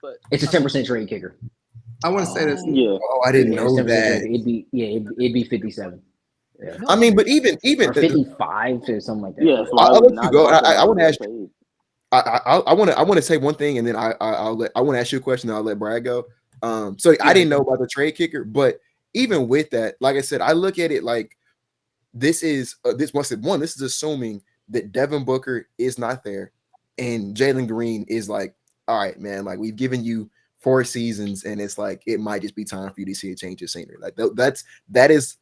but It's a 10% trade kicker. I want to say this. Yeah. Oh, I didn't know it's 10% that. trade. It'd be 57. Yeah. I mean, but even Or 55 to something like that. Yeah. So I'll let you go. I want to ask. you. I want to say one thing, and then I want to ask you a question. And I'll let Brad go. So I didn't know about the trade kicker, but even with that, like I said, I look at it like this is this is assuming that Devin Booker is not there, and Jaylen Green is like, all right, man, like we've given you 4 seasons, and it's like it might just be time for you to see a change of scenery. Like that is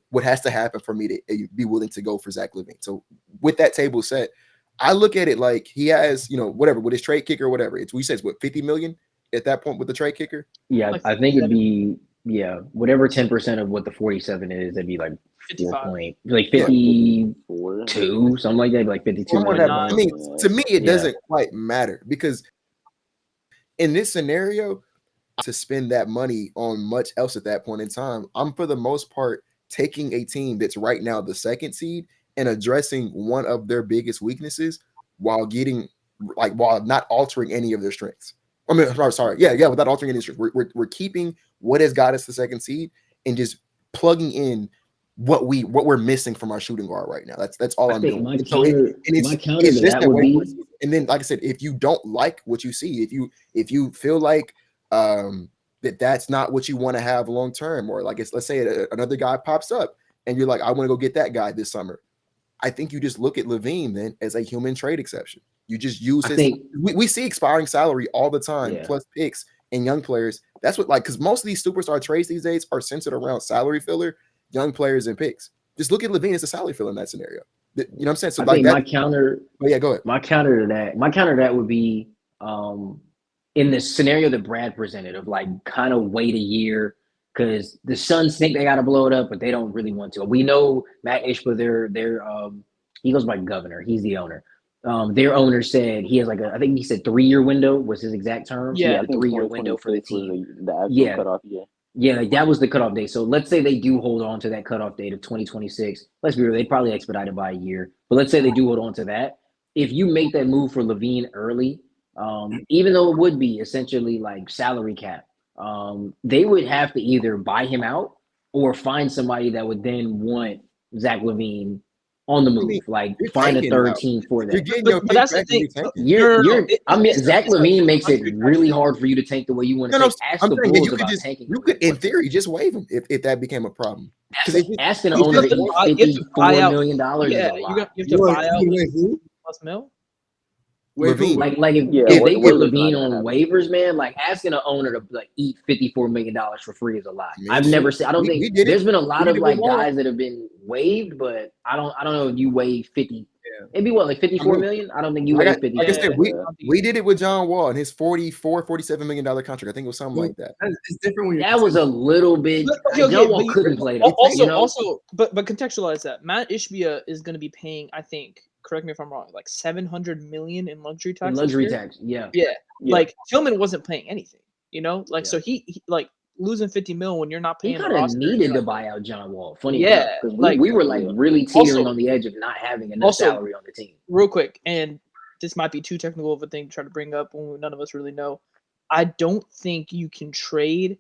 what has to happen for me to be willing to go for Zach LaVine. So with that table set, I look at it like he has, whatever with his trade kicker or whatever. We said what, 50 million at that point with the trade kicker. Yeah, Like I think it'd be whatever 10% of what the 47 is. That'd be like 55. like 52, something like that, like 52. I mean, to me, it doesn't quite matter because in this scenario, to spend that money on much else at that point in time, I'm for the most part taking a team that's right now the 2nd seed and addressing one of their biggest weaknesses while not altering any of their strengths. I mean, sorry, without altering any strengths, we're keeping what has got us the 2nd seed and just plugging in what we're missing from our shooting guard right now. That's all I'm doing. My counter to that would be, and then like I said, if you don't like what you see, if you feel like that's not what you want to have long term, or like let's say another guy pops up and you're like, I want to go get that guy this summer. I think you just look at LaVine then as a human trade exception. You just use we see expiring salary all the time, plus picks and young players. That's what because most of these superstar trades these days are centered around salary filler, young players, and picks. Just look at LaVine as a salary filler in that scenario. You know what I'm saying? So I think my counter. Oh yeah, go ahead. My counter to that would be in the scenario that Brad presented of like kind of wait a year because the Suns think they got to blow it up, but they don't really want to. We know Matt Ishbia, he goes by governor. He's the owner. Their owner said he has I think he said 3-year window was his exact term. Yeah, a 3-year window for the team. The actual cutoff year. Yeah, like that was the cutoff date. So let's say they do hold on to that cutoff date of 2026. Let's be real, they'd probably expedite it by a year. But let's say they do hold on to that. If you make that move for LaVine early, even though it would be essentially like salary cap, they would have to either buy him out or find somebody that would then want Zach LaVine on the move. Like You're find a tanking third now. team for You're that. getting But your but that's the kickback and thing. you're tanking. Zach It's a LaVine makes it luxury tax really thing. hard for you to tank the way you want to No, tank. Ask I'm the saying Bulls you could about just tanking. you could in theory just waive him if that became a problem. Because Asking an it's owner just to one- eat You have to buy $54 out. million is Yeah, a you lot. have to buy out Wait, who? plus mil. Wait, who? Levine. Like Yeah, if they get waivers not LaVine gonna on happen. waivers, man, like asking an owner to like eat $54 million for free is a lot. I mean, I've never seen. I don't we think did it. there's been a We lot did of it with like Wall. guys that have been waived, but I don't know if you waive 50. Yeah. It'd be what, like 54 I mean, million? I don't think you Like waive I, 50. like I said, Yeah. we did it with John Wall and his $47 million contract. I think it was something like that. It's different when you're That was a little bit. But, okay, John but Wall you- couldn't play that. Also, you know? but contextualize that. Matt Ishbia is going to be paying, I think, correct me if I'm wrong, like 700 million in luxury tax. In this luxury year. tax, yeah. Yeah. Yeah. Like Tillman wasn't paying anything, you know? Like Yeah. so he like losing 50 mil when you're not He paying the kind of roster. needed you're to not- buy out John Wall. Funny Yeah, enough, because like- we were like Yeah. really teetering Also- on the edge of not having enough also- salary on the team. real quick, and this might be too technical of a thing to try to bring up when none of us really know. I don't think you can trade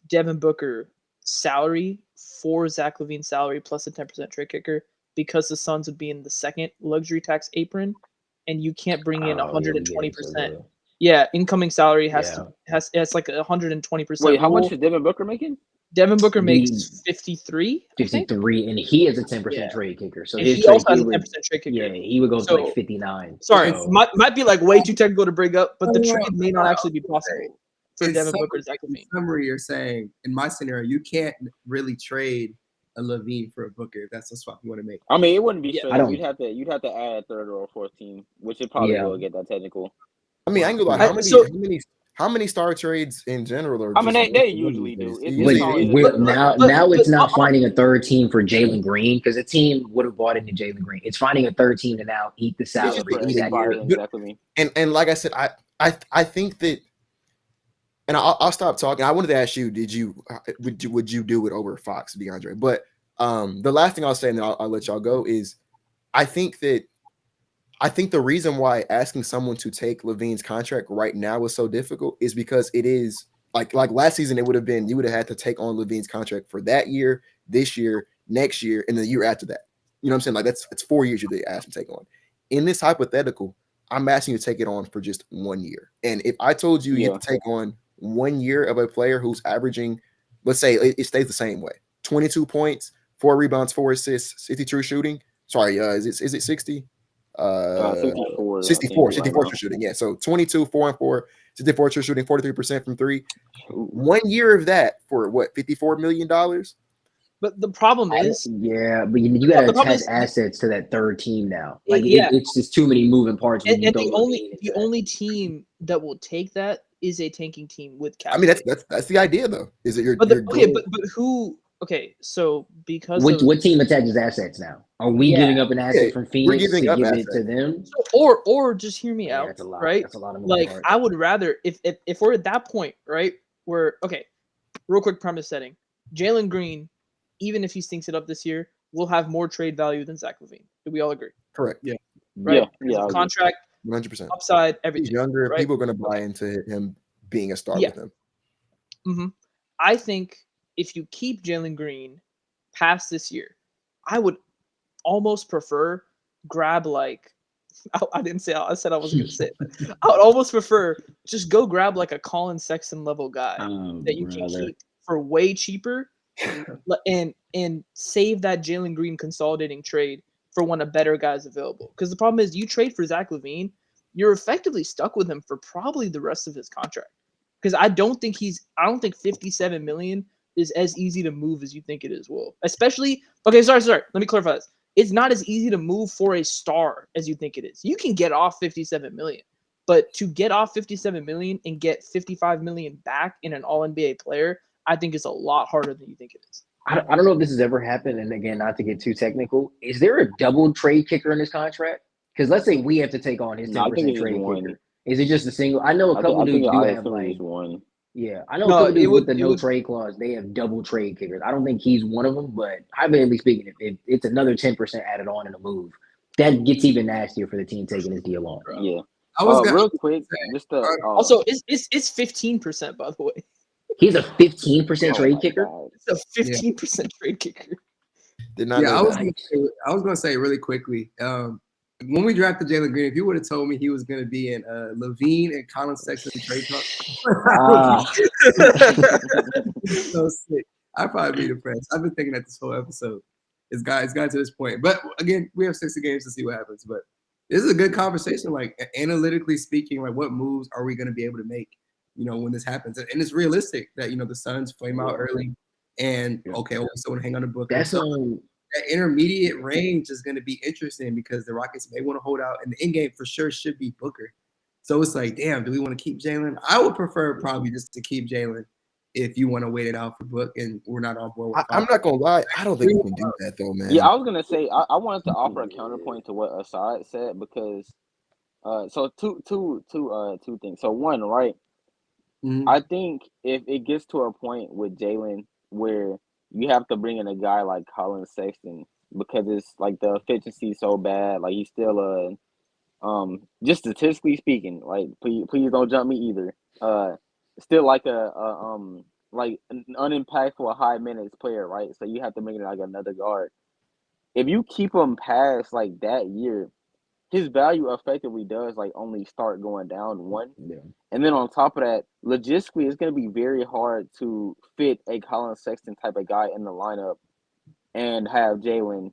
Devin Booker salary for Zach LaVine's salary plus a 10% trade kicker because the Suns would be in the second luxury tax apron, and you can't bring in 120%. Yeah, incoming salary has like 120%. Wait, how much is Devin Booker making? Devin Booker makes The- 53. I think? 53, and he has a 10% Yeah. trade kicker. So And his he trade also has a kicker 10% trade kicker. yeah, he would go to So- like 59. Sorry, So- might be like way too technical to bring up, but the No, trade may not actually be possible for In Devin summary- Booker and Zach in LaVine. summary, you're saying in my scenario, you can't really trade a LaVine for a Booker if that's the swap you want to make. I mean, it wouldn't be Yeah, straight. I don't- You'd have to add a third or a fourth team, which it probably Yeah. will get that technical. I mean, I ain't gonna lie. How many star trades in general are? I mean, just they wasted usually money do. these It's days? always- Now it's but- not finding a third team for Jaylen Green because a team would have bought into Jaylen Green. It's finding a third team to now eat the salary. just for eating Zach fire. LaVine. exactly. And like I said, I think that, and I'll stop talking. I wanted to ask you, would you do it over Fox, DeAndre? But the last thing I'll say, and then I'll let y'all go, is I think the reason why asking someone to take LaVine's contract right now is so difficult is because it is like last season, it would have been, you would have had to take on LaVine's contract for that year, this year, next year, and the year after that. You know what I'm saying? Like it's 4 years you asked to take on. In this hypothetical, I'm asking you to take it on for just 1 year. And if I told you you have to take on 1 year of a player who's averaging, let's say it stays the same way, 22 points, 4 rebounds, 4 assists, 60 true shooting. Sorry, is it 60? 64. 64 true shooting. Yeah. So 22, 4 and 4, 64 true shooting, 43% from 3. 1 year of that for what, $54 million? But the problem is, Yeah, but you got to The problem attach is- assets to that third team now. It- Like yeah. it's just too many moving parts. When and you the throw only LaVine into the that. only team that will take that is a tanking team with cap. I mean, space. that's the idea though. Is that your but goal? but who? Okay, so because What team attaches assets now? Are we Yeah. giving up an asset Yeah, from we're Phoenix to giving up give it assets. to them? or just hear me Yeah, out, that's a lot. right? That's a lot of moving Like parts. I would rather if we're at that point, right? Where okay, real quick premise setting. Jaylen Green, even if he stinks it up this year, will have more trade value than Zach LaVine. Do we all agree? Correct. Yeah. Right? Yeah, Because of I agree. contract, 100%. upside, He's everything. younger. right? People are going to buy into him being a star Yeah. with him. hmm I think if you keep Jaylen Green past this year, I would almost prefer grab like I didn't say I said I wasn't gonna say it. But I would almost prefer just go grab like a Colin Sexton level guy that you can keep for way cheaper and save that Jaylen Green consolidating trade for when a better guy's available. Because the problem is you trade for Zach LaVine, you're effectively stuck with him for probably the rest of his contract. Because I don't think 57 million is as easy to move as you think it is, Will. Especially sorry. Let me clarify this. It's not as easy to move for a star as you think it is. You can get off 57 million, but to get off 57 million and get 55 million back in an all NBA player, I think is a lot harder than you think it is. I don't know if this has ever happened, and again, not to get too technical, is there a double trade kicker in this contract? Because let's say we have to take on his 10% No, I think it's trade just one. kicker. Is it just a single? I know a couple dudes do have like one. Yeah, I know No, a couple dudes with the it no would- trade clause. They have double trade kickers. I don't think he's one of them, but hypothetically speaking, if it's another 10% added on in a move, that gets even nastier for the team taking his deal on. Yeah. I was gonna Real quick, just to Also, it's 15%, by the way. He's a 15% oh trade my kicker. God. It's a 15% trade kicker. Did not yeah, know I was that. gonna say really quickly. When we drafted Jaylen Green, if you would have told me he was gonna be in LaVine and Colin Sexton trade talk, so sick. I'd probably be depressed. I've been thinking that this whole episode. It's gotten to this point. But again, we have 60 games to see what happens. But this is a good conversation. Like analytically speaking, like what moves are we going to be able to make, when this happens? And it's realistic that, the Suns flame out early and okay, we still want to hang on to Booker. That's That intermediate range is going to be interesting because the Rockets may want to hold out and the end game for sure should be Booker. So it's like, damn, do we want to keep Jaylen? I would prefer probably just to keep Jaylen if you want to wait it out for Book and we're not on board with I'm not gonna lie. I don't think we can do that though, man. Yeah, I was gonna say I wanted to offer a counterpoint to what Asad said because so two things. So one, right? Mhm. I think if it gets to a point with Jaylen where you have to bring in a guy like Colin Sexton because it's like the efficiency so bad, like he's still just statistically speaking, like please don't jump me either. Still like like an unimpactful high minutes player, right? So you have to make it like another guard. If you keep him past like that year, his value effectively does like only start going down one. yeah. And then on top of that, logistically, it's going to be very hard to fit a Colin Sexton type of guy in the lineup and have Jaylen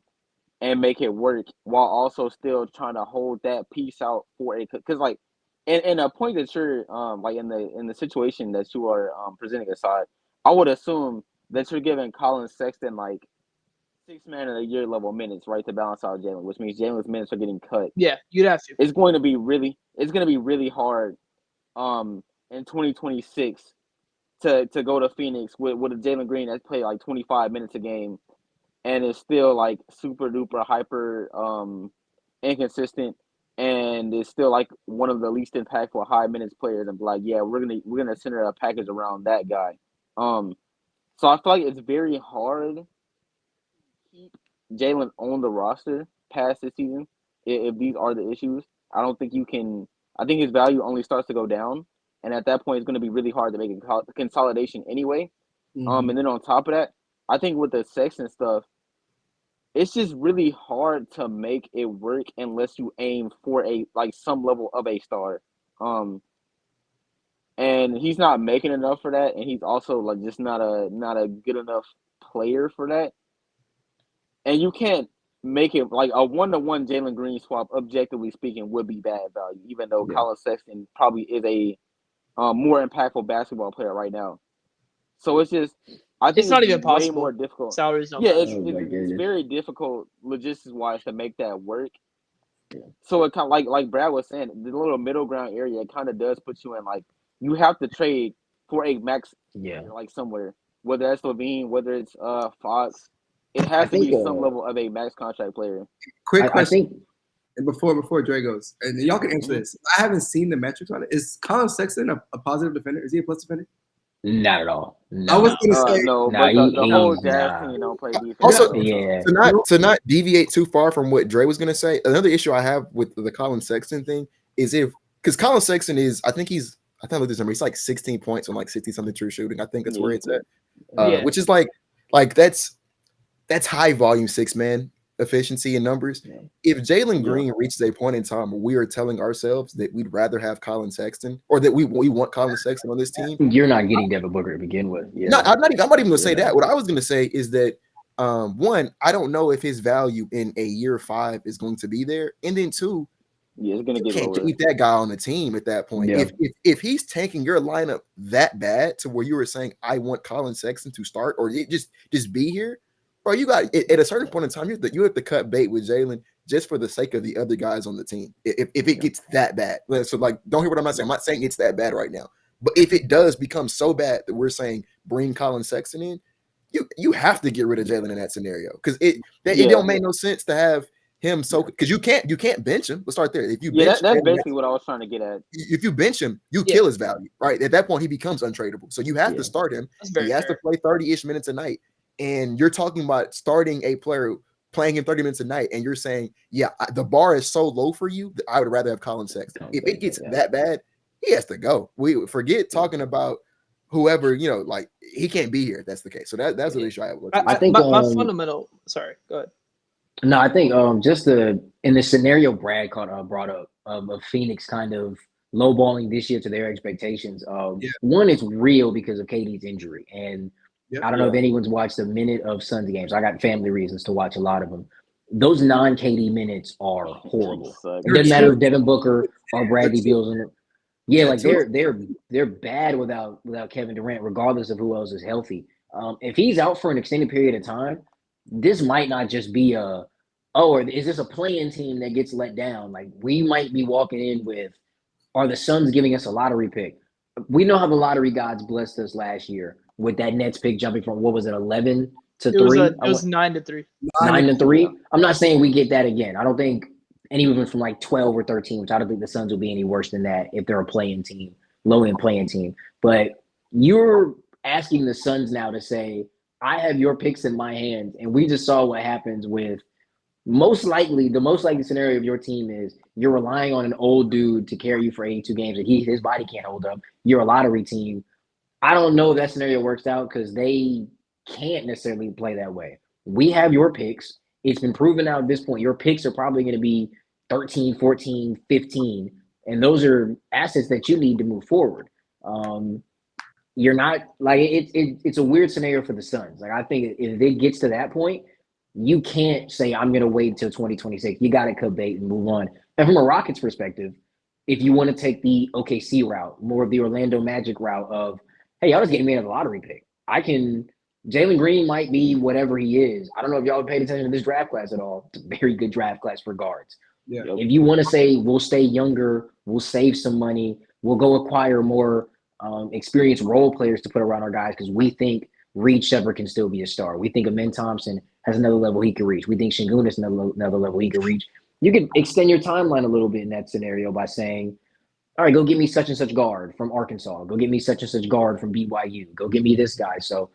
and make it work while also still trying to hold that piece out for a because like in a point that you're like in the situation that you are presenting aside, I would assume that you're giving Colin Sexton like 6 man of the year level minutes, right, to balance out Jaylen, which means Jaylen's minutes are getting cut. Yeah, you'd have to. It's going to be really hard in 2026 to go to Phoenix with a Jaylen Green that's played like 25 minutes a game and is still like super duper hyper inconsistent and is still like one of the least impactful high minutes players and be like, yeah, we're gonna center a package around that guy. So I feel like it's very hard to keep Jaylen on the roster past this season if these are the issues. I don't think you can. I think his value only starts to go down, and at that point, it's going to be really hard to make a consolidation anyway. Mhm. And then on top of that, I think with the Sexton stuff, it's just really hard to make it work unless you aim for a like some level of a star. And he's not making enough for that, and he's also like just not a good enough player for that. And you can't make it like a 1-to-1 Jaylen Green swap, objectively speaking, would be bad value, even though Colin Sexton probably is a more impactful basketball player right now. So it's just, I think It's not even way possible. more difficult. Salaries don't. Yeah, match. it's very difficult logistics wise to make that work. Yeah. So it kind of like Brad was saying, the little middle ground area, it kind of does put you in like you have to trade for a max, like somewhere, whether that's LaVine, whether it's Fox. It has to be some level of a max contract player. Quick question. I think Before Dre goes, and y'all can answer this. I haven't seen the metrics on it. Is Colin Sexton a positive defender? Is he a plus defender? not at all. I was gonna say no, nah, but the whole he's Jazz nah. team don't play defense. Also, Yeah. to not deviate too far from what Dre was gonna say, another issue I have with the Colin Sexton thing is because Colin Sexton is, I think I looked at this number, he's like 16 points on like 60 something true shooting. I think that's where it's at. Which is like that's high volume 6-man efficiency and numbers. Yeah. If Jaylen Green reaches a point in time where we are telling ourselves that we'd rather have Colin Sexton or that we want Colin Sexton on this team, You're not getting Devin Booker to begin with. Yeah. no, I'm not even gonna say that. What I was gonna say is that one, I don't know if his value in a year 5 is going to be there, and then two, it's gonna you get can't lower. keep that guy on the team at that point. Yeah. If he's tanking your lineup that bad to where you were saying I want Colin Sexton to start or just be here, bro, you got at a certain point in time you have to cut bait with Jaylen just for the sake of the other guys on the team. If it gets that bad, so like don't hear what I'm not saying. I'm not saying it's that bad right now, but if it does become so bad that we're saying bring Colin Sexton in, you have to get rid of Jaylen in that scenario because it don't make no sense to have him so because you can't bench him. Let's start there. If you Yeah, bench that's Jaylen basically what I was trying to get at. if you bench him, you Yeah. kill his value, right? At that point, he becomes untradeable. So you have Yeah. to start him. That's very He has fair. to play 30-ish minutes a night. And you're talking about starting a player, playing him 30 minutes a night, and you're saying, yeah, the bar is so low for you that I would rather have Colin Sexton. If it gets that bad, he has to go. We forget talking about whoever, like he can't be here if that's the case. So that's an issue I have with I think my fundamental. Sorry, go ahead. No, I think just in the scenario Brad brought up of Phoenix kind of lowballing this year to their expectations. One, it's real because of KD's injury, and I don't know if anyone's watched a minute of Suns games. I got family reasons to watch a lot of them. Those non-KD minutes are horrible. It doesn't matter if Devin Booker or Bradley Beal's in it. Yeah, like they're bad without Kevin Durant, regardless of who else is healthy. If he's out for an extended period of time, this might not just be or is this a playing team that gets let down? Like we might be walking in with, are the Suns giving us a lottery pick? We know how the lottery gods blessed us last year with that Nets pick jumping from, what was it, 11 to 3? It was 9-3. 9-3. I'm not saying we get that again. I don't think anyone from like 12 or 13, which I don't think the Suns will be any worse than that if they're a playing team, low-end playing team. But you're asking the Suns now to say, I have your picks in my hands, and we just saw what happens with the most likely scenario of your team is you're relying on an old dude to carry you for 82 games, and his body can't hold up. You're a lottery team. I don't know if that scenario works out because they can't necessarily play that way. We have your picks. It's been proven out at this point. Your picks are probably going to be 13, 14, 15, and those are assets that you need to move forward. You're not like it's a weird scenario for the Suns. Like I think if it gets to that point, you can't say I'm gonna wait until 2026. You gotta cut bait and move on. And from a Rockets perspective, if you want to take the OKC route, more of the Orlando Magic route of, hey, y'all just getting me a lottery pick. Jaylen Green might be whatever he is. I don't know if y'all paid attention to this draft class at all. It's a very good draft class for guards. Yeah. If you want to say we'll stay younger, we'll save some money, we'll go acquire more experienced role players to put around our guys because we think Reed Shepard can still be a star. We think Amen Thompson has another level he can reach. We think Şengün has another level he can reach. You can extend your timeline a little bit in that scenario by saying, all right, go get me such and such guard from Arkansas. Go get me such and such guard from BYU. Go get me this guy. So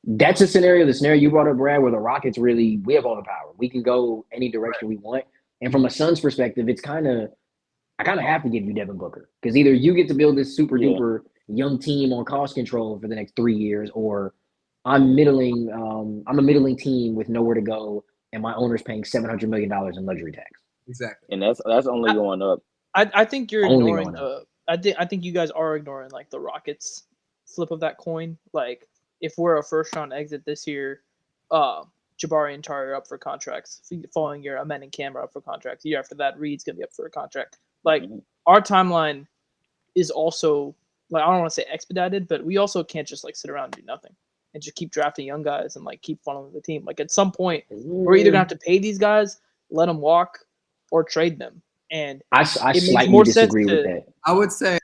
that's the scenario you brought up, Brad, where the Rockets we have all the power. We can go any direction we want. And from a Suns perspective, I kind of have to give you Devin Booker because either you get to build this super duper young team on cost control for the next 3 years, or I'm a middling team with nowhere to go, and my owner's paying $700 million in luxury tax. Exactly. And that's only going up. I think you're Only ignoring going I think you guys are ignoring like the Rockets flip of that coin. Like if we're a first round exit this year, Jabari and Tari are up for contracts. Following year, Amen and Cam are up for contracts. The year after that, Reed's gonna be up for a contract. Like our timeline is also like I don't want to say expedited, but we also can't just like sit around and do nothing and just keep drafting young guys and like keep funneling the team. Like at some point, we're either gonna have to pay these guys, let them walk, or trade them. And I slightly disagree with that. I would say.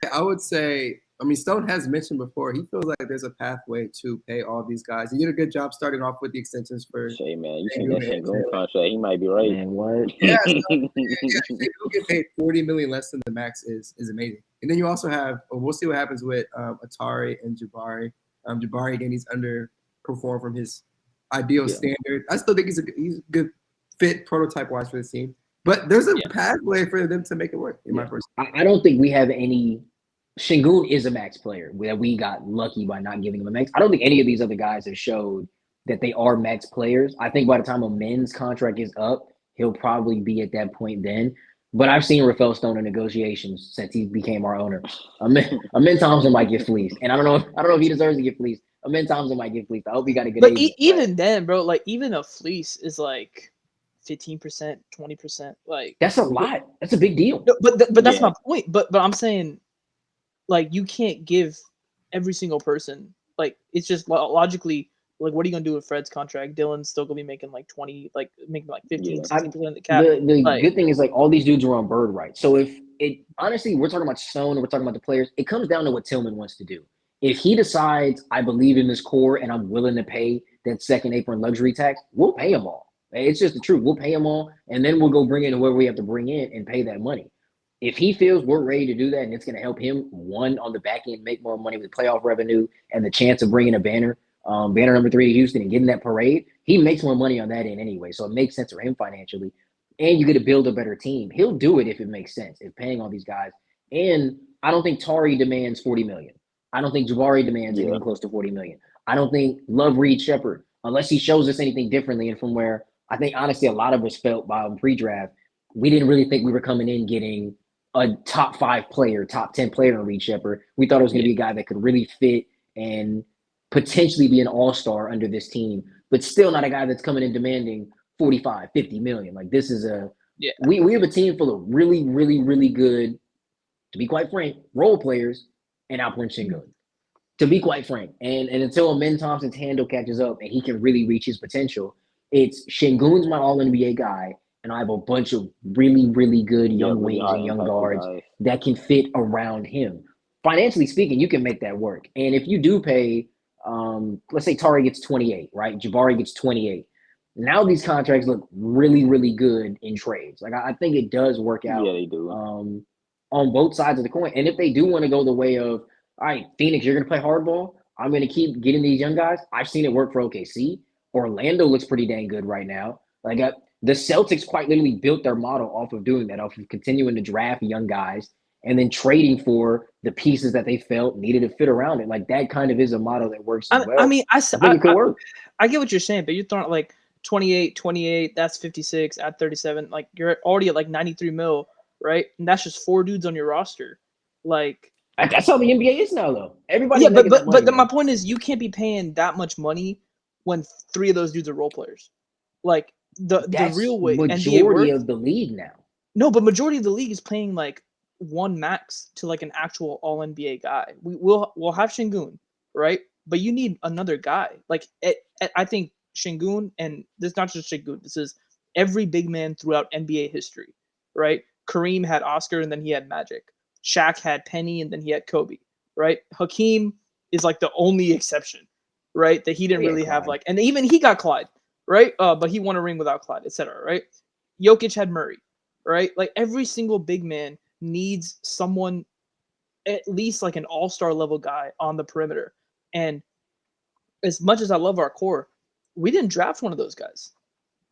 I mean, Stone has mentioned before he feels like there's a pathway to pay all these guys. He did a good job starting off with the extensions for. Shay, man, you see that Şengün contract? He might be right. Man, what? Yeah, he'll get paid $40 million less than the max is amazing. And then you also have. We'll see what happens with Atari and Jabari. Jabari again, he's underperformed from his ideal standard. I still think he's a good fit prototype wise for this team. But there's a pathway for them to make it work. In my personal, I don't think we have any. Şengün is a max player. We got lucky by not giving him a max. I don't think any of these other guys have showed that they are max players. I think by the time Amen's contract is up, he'll probably be at that point then. But I've seen Rafael Stone in negotiations since he became our owner. Amen Thompson might get fleeced, and I don't know if he deserves to get fleeced. Amen Thompson might get fleeced. I hope he got a good. But even then, bro, like even a fleece is like 15%, 20%. Like that's a lot. That's a big deal. No, but that's my point. But I'm saying, like, you can't give every single person. Like, it's just logically, like, what are you gonna do with Fred's contract? Dylan's still gonna be making like 20, like making like 15, 16% of the cap. The good thing is like all these dudes are on bird rights. So if it honestly, we're talking about Stone, we're talking about the players. It comes down to what Tillman wants to do. If he decides I believe in this core and I'm willing to pay that second apron luxury tax, we'll pay them all. It's just the truth. We'll pay him all, and then we'll go bring in whoever we have to bring in and pay that money. If he feels we're ready to do that and it's going to help him, one, on the back end, make more money with playoff revenue and the chance of bringing a banner number 3 to Houston and getting that parade, he makes more money on that end anyway. So it makes sense for him financially. And you get to build a better team. He'll do it if it makes sense, if paying all these guys. And I don't think Tari demands $40 million. I don't think Jabari demands anything close to $40 million. I don't think Love Reed Shepard, unless he shows us anything differently. And from where I think, honestly, a lot of us felt by pre-draft, we didn't really think we were coming in getting a top 5 player, top 10 player in Reed Shepard. We thought it was going to be a guy that could really fit and potentially be an all-star under this team, but still not a guy that's coming in demanding 45, 50 million. Like, this is we have a team full of really, really, really good, to be quite frank, role players and Alperen Şengün. To be quite frank. And until Amen Thompson's handle catches up and he can really reach his potential, it's Şengün's my all-NBA guy, and I have a bunch of really, really good young wings and young guards that can fit around him. Financially speaking, you can make that work. And if you do pay, let's say Tari gets 28, right? Jabari gets 28. Now these contracts look really, really good in trades. Like, I think it does work out. Yeah, they do. On both sides of the coin. And if they do want to go the way of, all right, Phoenix, you're going to play hardball. I'm going to keep getting these young guys. I've seen it work for OKC. Orlando looks pretty dang good right now. Like, the Celtics quite literally built their model off of doing that, off of continuing to draft young guys and then trading for the pieces that they felt needed to fit around it. Like, that kind of is a model that works as well. I mean, I think it could work. I get what you're saying, but you're throwing like 28, that's 56 at 37. Like, you're already at like 93 mil, right? And that's just 4 dudes on your roster. Like, that's how the NBA is now, though. Everybody. Yeah, but my point is, you can't be paying that much money when 3 of those dudes are role players. Like, the real way majority of the league now. No, but majority of the league is paying like 1 max to like an actual all NBA guy. We'll have Şengün, right? But you need another guy. Like, I think Şengün, and this is not just Şengün, this is every big man throughout NBA history, right? Kareem had Oscar and then he had Magic. Shaq had Penny and then he had Kobe, right? Hakeem is like the only exception, right? That he didn't really have like, and even he got Clyde, right? But he won a ring without Clyde, etc., right? Jokic had Murray, right? Like, every single big man needs someone, at least like an all-star level guy on the perimeter. And as much as I love our core, we didn't draft one of those guys.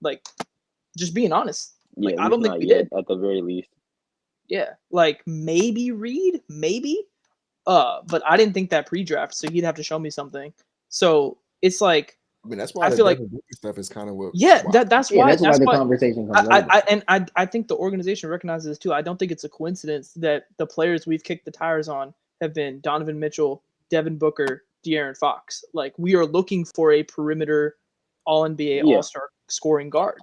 Like, just being honest. Like, I don't think we did. At the very least. Yeah, like maybe Reed, maybe. But I didn't think that pre-draft, so he'd have to show me something. So it's like, I mean, that's why I feel like stuff is kind of what. Yeah, that's why the conversation comes up. I think the organization recognizes this too. I don't think it's a coincidence that the players we've kicked the tires on have been Donovan Mitchell, Devin Booker, De'Aaron Fox. Like, we are looking for a perimeter All-NBA All-Star scoring guard.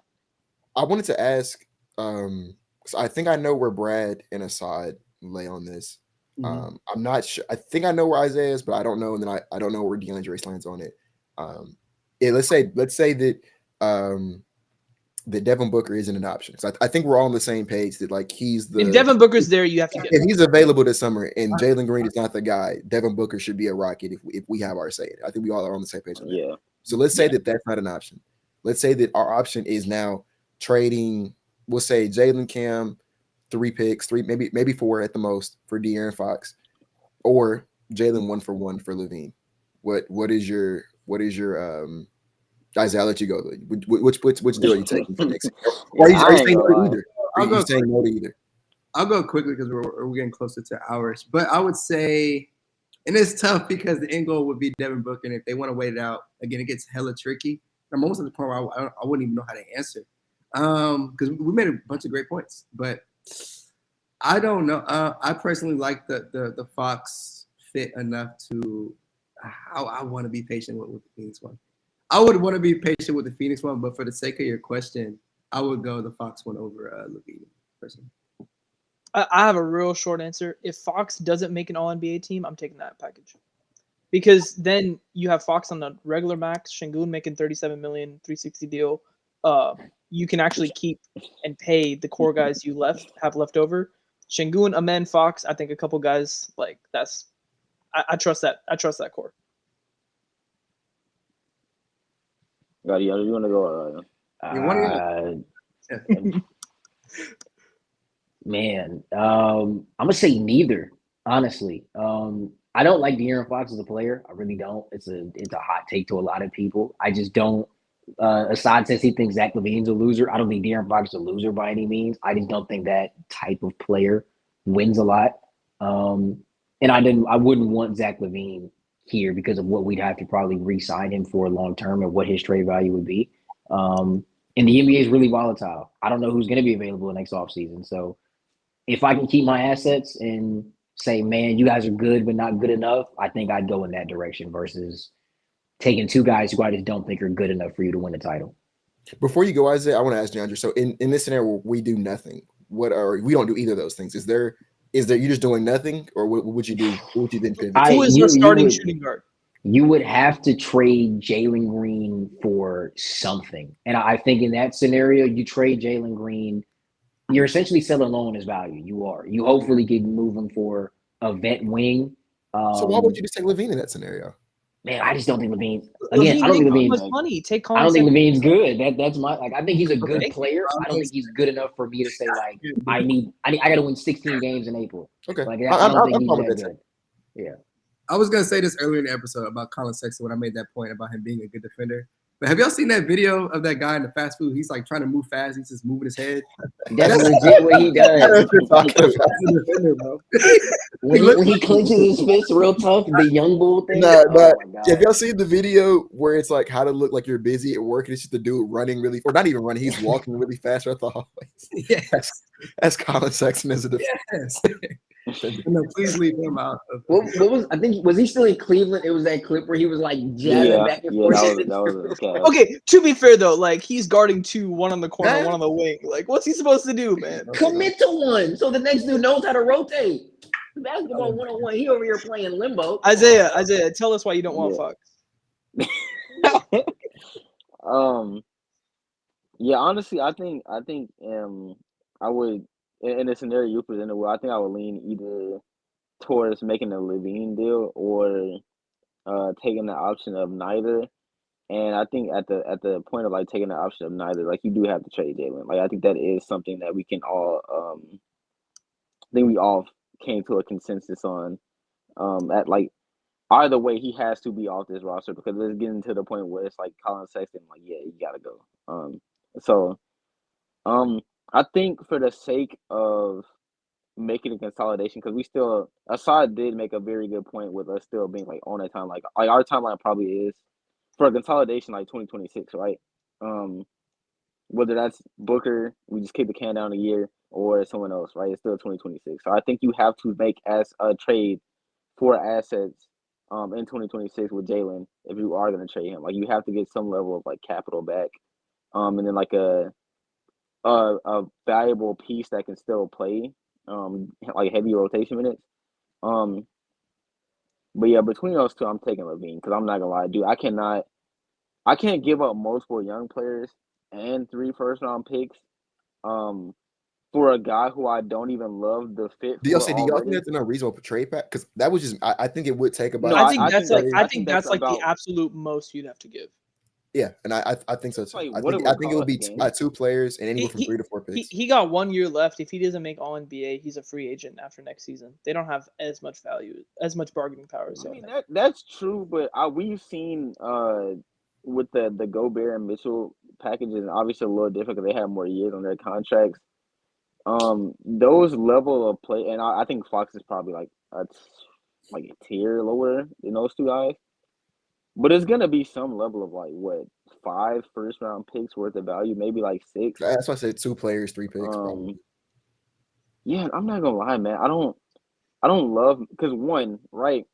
I wanted to ask, so I think I know where Brad and Assad lay on this. I'm not sure. I think I know where Isaiah is, but I don't know, and then I don't know where DeAndre lands on it. Let's say that that Devin Booker isn't an option. So I think we're all on the same page that, like, he's the. If Devin Booker's there, you have to get him. If he's available this summer and Jaylen Green is not the guy, Devin Booker should be a Rocket if we have our say. I think we all are on the same page on that. Yeah. So let's say that that's not an option. Let's say that our option is now trading. We'll say Jaylen, Cam, 3 picks, maybe 4 at the most for De'Aaron Fox, or Jaylen 1 for 1 for LaVine. What is your Isaiah, I'll let you go. Which deal are you taking for next? Or are you saying no to either? Are you saying no to either? I'll go quickly because we're getting closer to hours. But I would say, and it's tough because the end goal would be Devin Booker, and if they want to wait it out, again, it gets hella tricky. I'm almost at the point where I wouldn't even know how to answer. Because we made a bunch of great points, but I don't know. I personally like the Fox fit enough to. I want to be patient with the Phoenix one. I would want to be patient with the Phoenix one, but for the sake of your question, I would go the Fox one over LaVine personally. I have a real short answer. If Fox doesn't make an All-NBA team, I'm taking that package. Because then you have Fox on the regular max, Şengün making $37 million, $360 deal. You can actually keep and pay the core guys you have left over. Şengün, Amen, Fox, I think a couple guys, like, that's I trust that. I trust that core. Got you want to go? Yeah, one of Uh, Man, I'm gonna say neither. Honestly, I don't like De'Aaron Fox as a player. I really don't. It's a hot take to a lot of people. I just don't. Assad says he thinks Zach LaVine's a loser. I don't think De'Aaron Fox is a loser by any means. I just don't think that type of player wins a lot. And I wouldn't want Zach LaVine here because of what we'd have to probably re-sign him for long term and what his trade value would be. And the NBA is really volatile. I don't know who's going to be available next offseason. So if I can keep my assets and say, man, you guys are good but not good enough, I think I'd go in that direction versus taking two guys who I just don't think are good enough for you to win the title. Before you go, Isaiah, I want to ask DeAndre. So in this scenario where we do nothing, we don't do either of those things. Is there you just doing nothing, or what would you do? What would you then pivot? Who is our starting shooting guard? You would have to trade Jaylen Green for something. And I think in that scenario, you trade Jaylen Green, you're essentially selling low on his value. You are. You hopefully can move him for a vet wing. So why would you just take LaVine in that scenario? Man, I just don't think LaVine. Again, I don't think LaVine LaVine's money. Take I don't think Colin LaVine's good. That's my like. I think he's a good Okay. player. I don't think he's good enough for me to say like I got to win 16 games in April. Okay, Like I don't think he's fine with that that good. Yeah. I was gonna say this earlier in the episode about Colin Sexton when I made that point about him being a good defender. But have y'all seen that video of that guy in the fast food? He's like trying to move fast. He's just moving his head. That's legit what he I don't know does. what you're talking about. He's a defender, bro. When he clenches his fist real tough, the young bull thing. Nah, Oh my have god. y'all seen the video where it's like how to look like you're busy at work and it's just the dude running really, or not even running, he's walking really fast throughout the hallways. Yes. That's Colin Sexton as a defender. Yes. No, please leave him out. What was I think was he still in Cleveland? It was that clip where he was like jabbing back and forth. That was a cat. Okay, to be fair though, like he's guarding two, one on the corner, one on the wing. Like, what's he supposed to do, man? Commit to one so the next dude knows how to rotate. Basketball 101. He over here playing limbo. Isaiah, tell us why you don't want Fox. Yeah, honestly, I think I would in the scenario you presented, I think I would lean either towards making a LaVine deal or taking the option of neither. And I think at the point of like taking the option of neither, like you do have to trade Jaylen. Like I think that is something that we can all I think we all came to a consensus on. At like either way, he has to be off this roster because it's getting to the point where it's like Colin Sexton, like, yeah, you gotta go. So I think for the sake of making a consolidation, because we still Assad did make a very good point with us still being like on that time, like our timeline probably is for a consolidation like 2026, right? Whether that's Booker, we just kick the can down a year, or someone else, right? It's still 2026. So I think you have to make as a trade for assets in 2026 with Jaylen if you are going to trade him. Like you have to get some level of like capital back, and then like a valuable piece that can still play, like heavy rotation minutes. But yeah, between those two, I'm taking LaVine because I'm not gonna lie, dude. I can't give up multiple young players and 3 first-round picks, for a guy who I don't even love the fit Do y'all for think already. that's a reasonable trade pack? Because that was just I think it would take about. No, I think I that's think like that's the about- absolute most you'd have to give. Yeah, and I think so too. Like, I what think it would it would be cost, gang. 2 players and anywhere from 3 to 4 picks. He got 1 year left. If he doesn't make All NBA, he's a free agent after next season. They don't have as much value, as much bargaining power. I mean that's true, but we've seen with the Gobert and Mitchell packages, and obviously a little different because they have more years on their contracts. Those level of play, and I think Fox is probably like a tier lower than those two guys. But it's gonna be some level of like what 5 first-round picks worth of value, maybe like 6. That's why I said 2 players, 3 picks. Probably. Yeah, I'm not gonna lie, man. I don't love because one, right?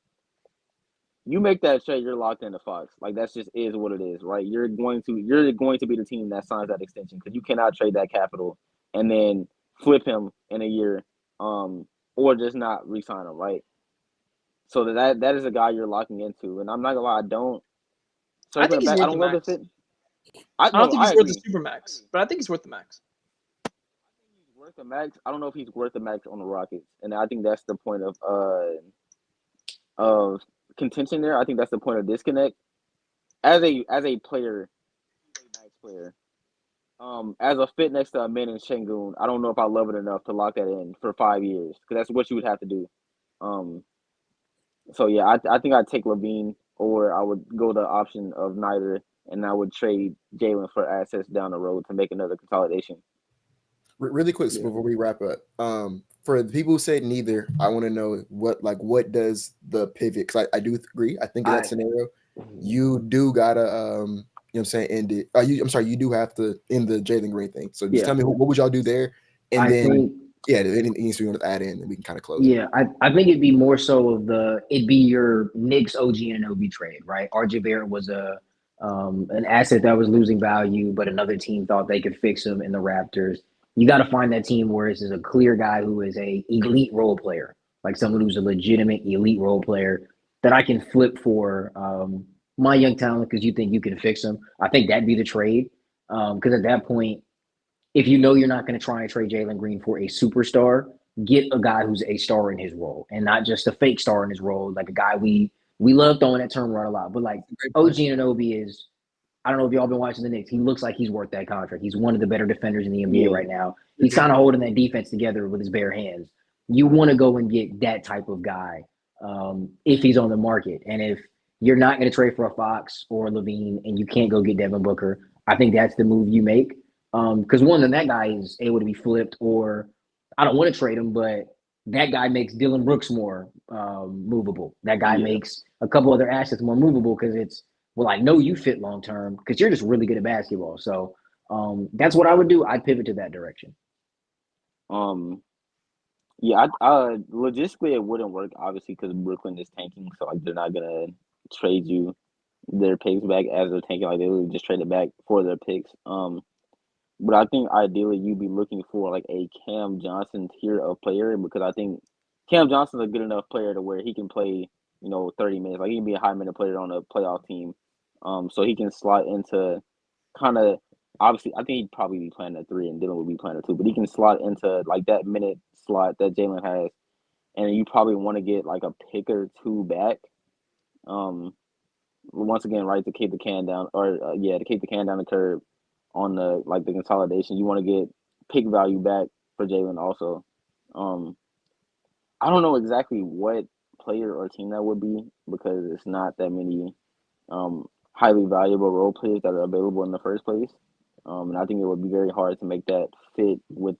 You make that trade, you're locked into Fox. Like that's just is what it is, right? You're going to be the team that signs that extension because you cannot trade that capital and then flip him in a year, or just not re-sign him, right? So that is a guy you're locking into, and I'm not gonna lie, I think he's worth I the don't love the max. fit. I don't think he's worth the agree. super max, but I think he's worth the max. He's worth the max. I don't know if he's worth the max on the Rockets, and I think that's the point of contention there. I think that's the point of disconnect. As a player, he's a max player. as a fit next to a man in Şengün, I don't know if I love it enough to lock that in for 5 years because that's what you would have to do. So yeah, I think I'd take LaVine, or I would go the option of neither, and I would trade Jaylen for assets down the road to make another consolidation. Really quick before we wrap up, for the people who said neither, I want to know what does the pivot? Because I do agree. I think in that scenario, you do gotta you know what I'm saying, end it. You do have to end the Jaylen Green thing. So just tell me what would y'all do there, and anything else we want to add in, and we can kind of close. Yeah, I think it'd be more so of it'd be your Knicks OG Anunoby trade, right? RJ Barrett was an asset that was losing value, but another team thought they could fix him in the Raptors. You got to find that team where this is a clear guy who is a elite role player, like someone who's a legitimate elite role player that I can flip for my young talent because you think you can fix him. I think that'd be the trade because at that point, if you know you're not going to try and trade Jaylen Green for a superstar, get a guy who's a star in his role and not just a fake star in his role, like a guy we love throwing that term around a lot. But like OG Anunoby is, I don't know if y'all been watching the Knicks. He looks like he's worth that contract. He's one of the better defenders in the NBA right now. He's kind of holding that defense together with his bare hands. You want to go and get that type of guy if he's on the market. And if you're not going to trade for a Fox or a LaVine and you can't go get Devin Booker, I think that's the move you make. Because one, then that guy is able to be flipped, or I don't want to trade him, but that guy makes Dylan Brooks more movable. That guy makes a couple other assets more movable because it's, well, I know you fit long term because you're just really good at basketball. So that's what I would do. I'd pivot to that direction. Yeah, I logistically it wouldn't work obviously because Brooklyn is tanking, so like they're not gonna trade you their picks back as they're tanking. Like they would just trade it back for their picks. But I think ideally you'd be looking for like a Cam Johnson tier of player because I think Cam Johnson's a good enough player to where he can play, 30 minutes. Like he can be a high minute player on a playoff team. So he can slot into kind of, obviously, I think he'd probably be playing at 3 and Dylan would be playing at 2, but he can slot into like that minute slot that Jaylen has. And you probably want to get like a pick or 2 back. Once again, right, to kick the can down, to kick the can down the curb on the consolidation. You want to get pick value back for Jaylen also. I don't know exactly what player or team that would be because it's not that many highly valuable role players that are available in the first place. And I think it would be very hard to make that fit with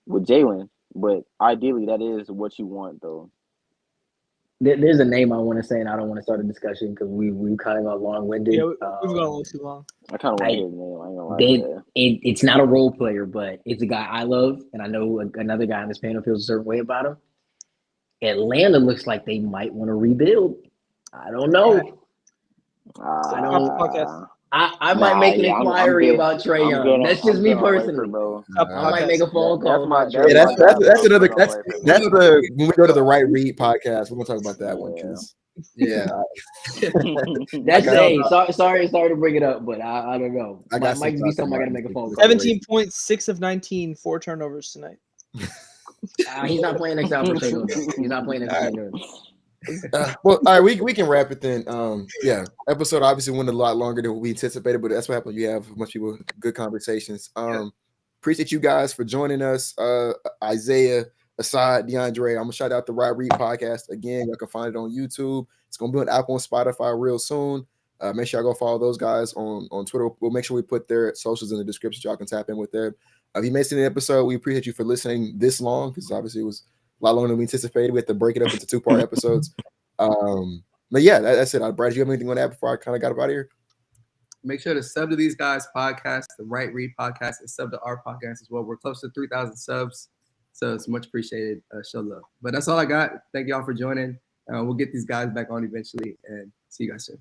Jaylen. But ideally, that is what you want, though. There's a name I want to say, and I don't want to start a discussion because we kind of got long-winded. Yeah, we've gone a little too long. I kind of want to hear his name. I ain't gonna lie. It's not a role player, but it's a guy I love, and I know another guy on this panel feels a certain way about him. Atlanta looks like they might want to rebuild. I don't know. I might make an inquiry about Trae Young. That's just me personally. I might make a phone call. That's another. That's the when we go to the Right Read podcast. We're gonna talk about that one because that's sorry to bring it up, but I don't know. Might be something I gotta make a phone call. 17 points, 6 of 19, 4 turnovers tonight. He's not playing next time for Shane. He's not playing next time. Well, all right, we can wrap it then. Episode obviously went a lot longer than we anticipated, but that's what happens. You have much people, good conversations. Appreciate you guys for joining us. Isaiah, Asad, DeAndre. I'm gonna shout out the Right Read podcast again. You can find it on YouTube. It's gonna be on Apple and Spotify real soon. Make sure y'all go follow those guys on Twitter. We'll make sure we put their socials in the description so y'all can tap in with them. If you missed any episode, we appreciate you for listening this long because obviously it was a lot longer than we anticipated. We had to break it up into 2-part episodes. But yeah, that's it. Brad, do you have anything on that before I kind of got up out of here? Make sure to sub to these guys' podcasts, the Right Read podcast, and sub to our podcast as well. We're close to 3,000 subs, so it's much appreciated. Show love. But that's all I got. Thank y'all for joining. We'll get these guys back on eventually, and see you guys soon.